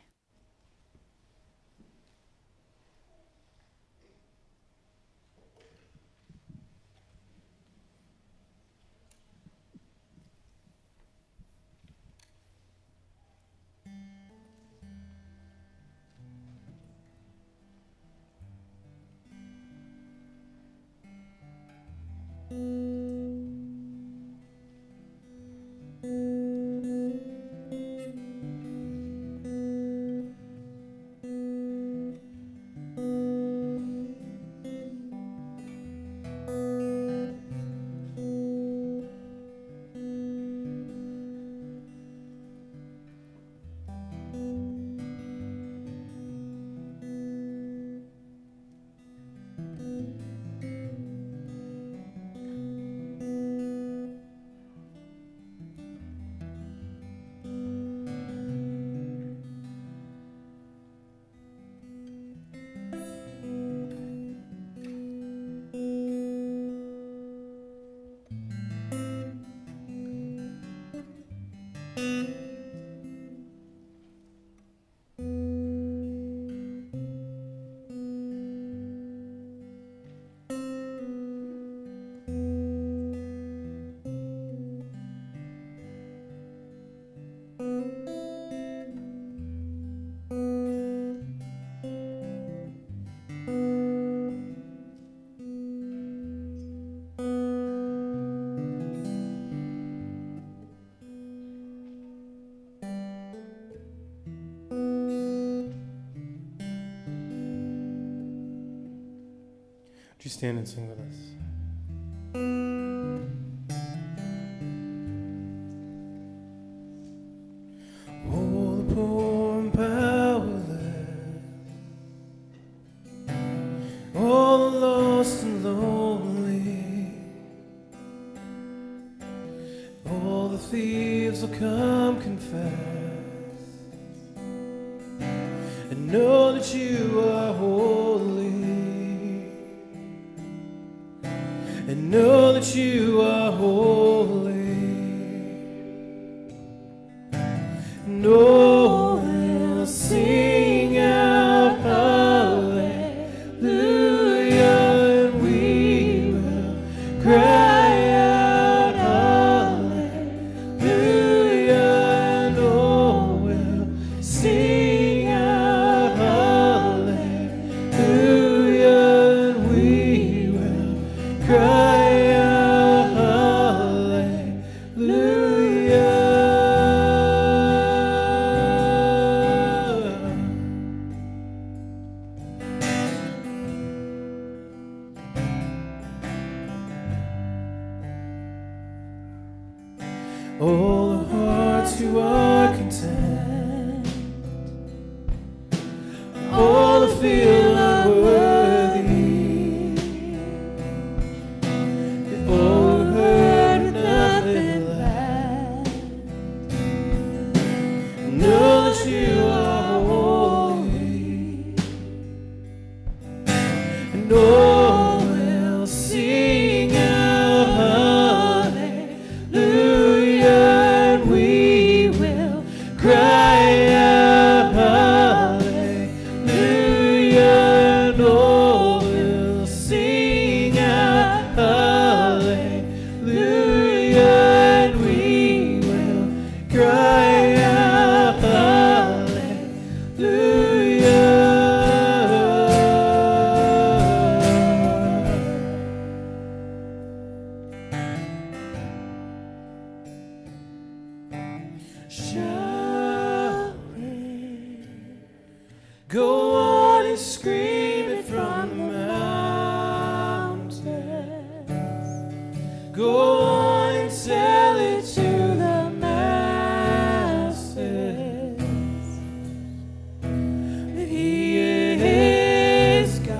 Would you stand and sing with us? All the poor and powerless, all the lost and lonely, all the thieves will come confess and know that you are holy, and know that you are holy. And oh, we'll sing out hallelujah, and we will cry out hallelujah, and oh, we'll sing out hallelujah, and we will cry out hallelujah. All the hearts who are content, all who feel unworthy, all who heard with nothing left, know that you are holy, and all will sing out hallelujah, and we will cry out hallelujah, and all will sing out hallelujah, and we will cry out hallelujah. Shout it, go on and scream it from the mountains. Go on and tell it to the masses that He is God.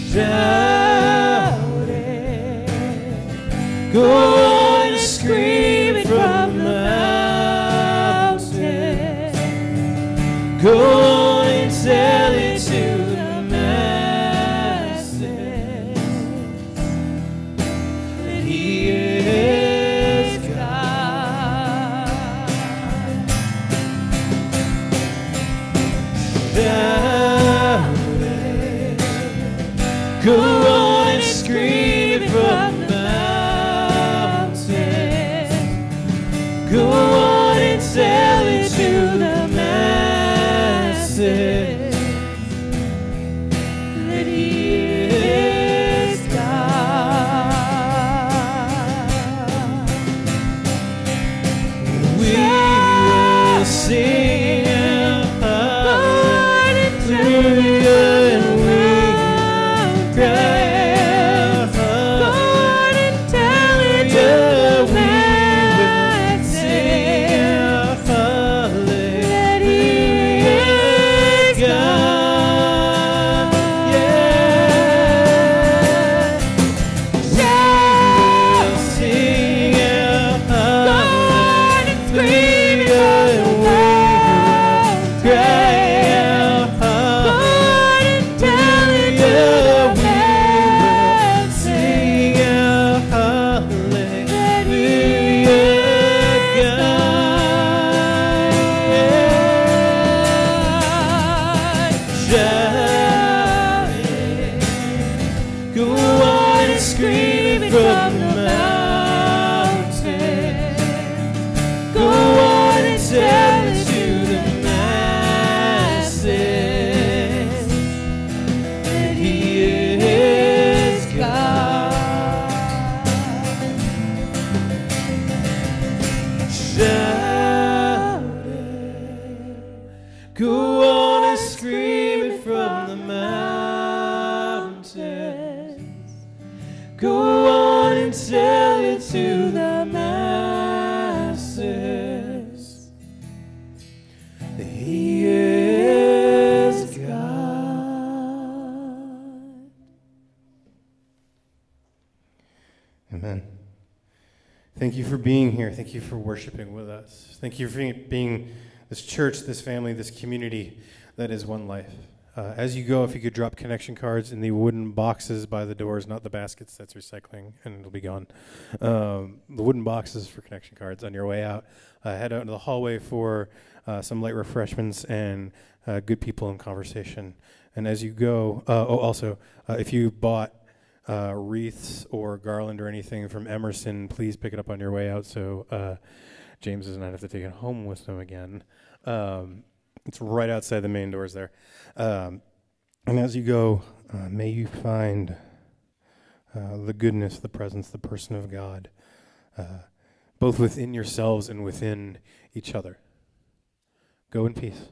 Shout it, go on and scream it from the mountains. Go on and tell it to the masses that He is God. Shout it, go on and scream it from the mountains. Go on and tell it to the masses that He is God. We will sing hallelujah, and we will cry out hallelujah. We will sing out hallelujah, God. Yeah. We'll sing out hallelujah, and we will cry out hallelujah. We will sing out hallelujah, God. Shout it, go on and scream it from the mountains. Go on and tell it to the masses that He is God. Shout it, go Go on and tell it to the masses. He is God.
Amen. Thank you for being here. Thank you for worshiping with us. Thank you for being this church, this family, this community that is One Life. As you go, if you could drop connection cards in the wooden boxes by the doors, not the baskets, that's recycling, and it'll be gone. The wooden boxes for connection cards on your way out. Head out into the hallway for some light refreshments and good people in conversation. And as you go, also, if you bought wreaths or garland or anything from Emerson, please pick it up on your way out so James does not have to take it home with him again. It's right outside the main doors there. And as you go, may you find the goodness, the presence, the person of God, both within yourselves and within each other. Go in peace.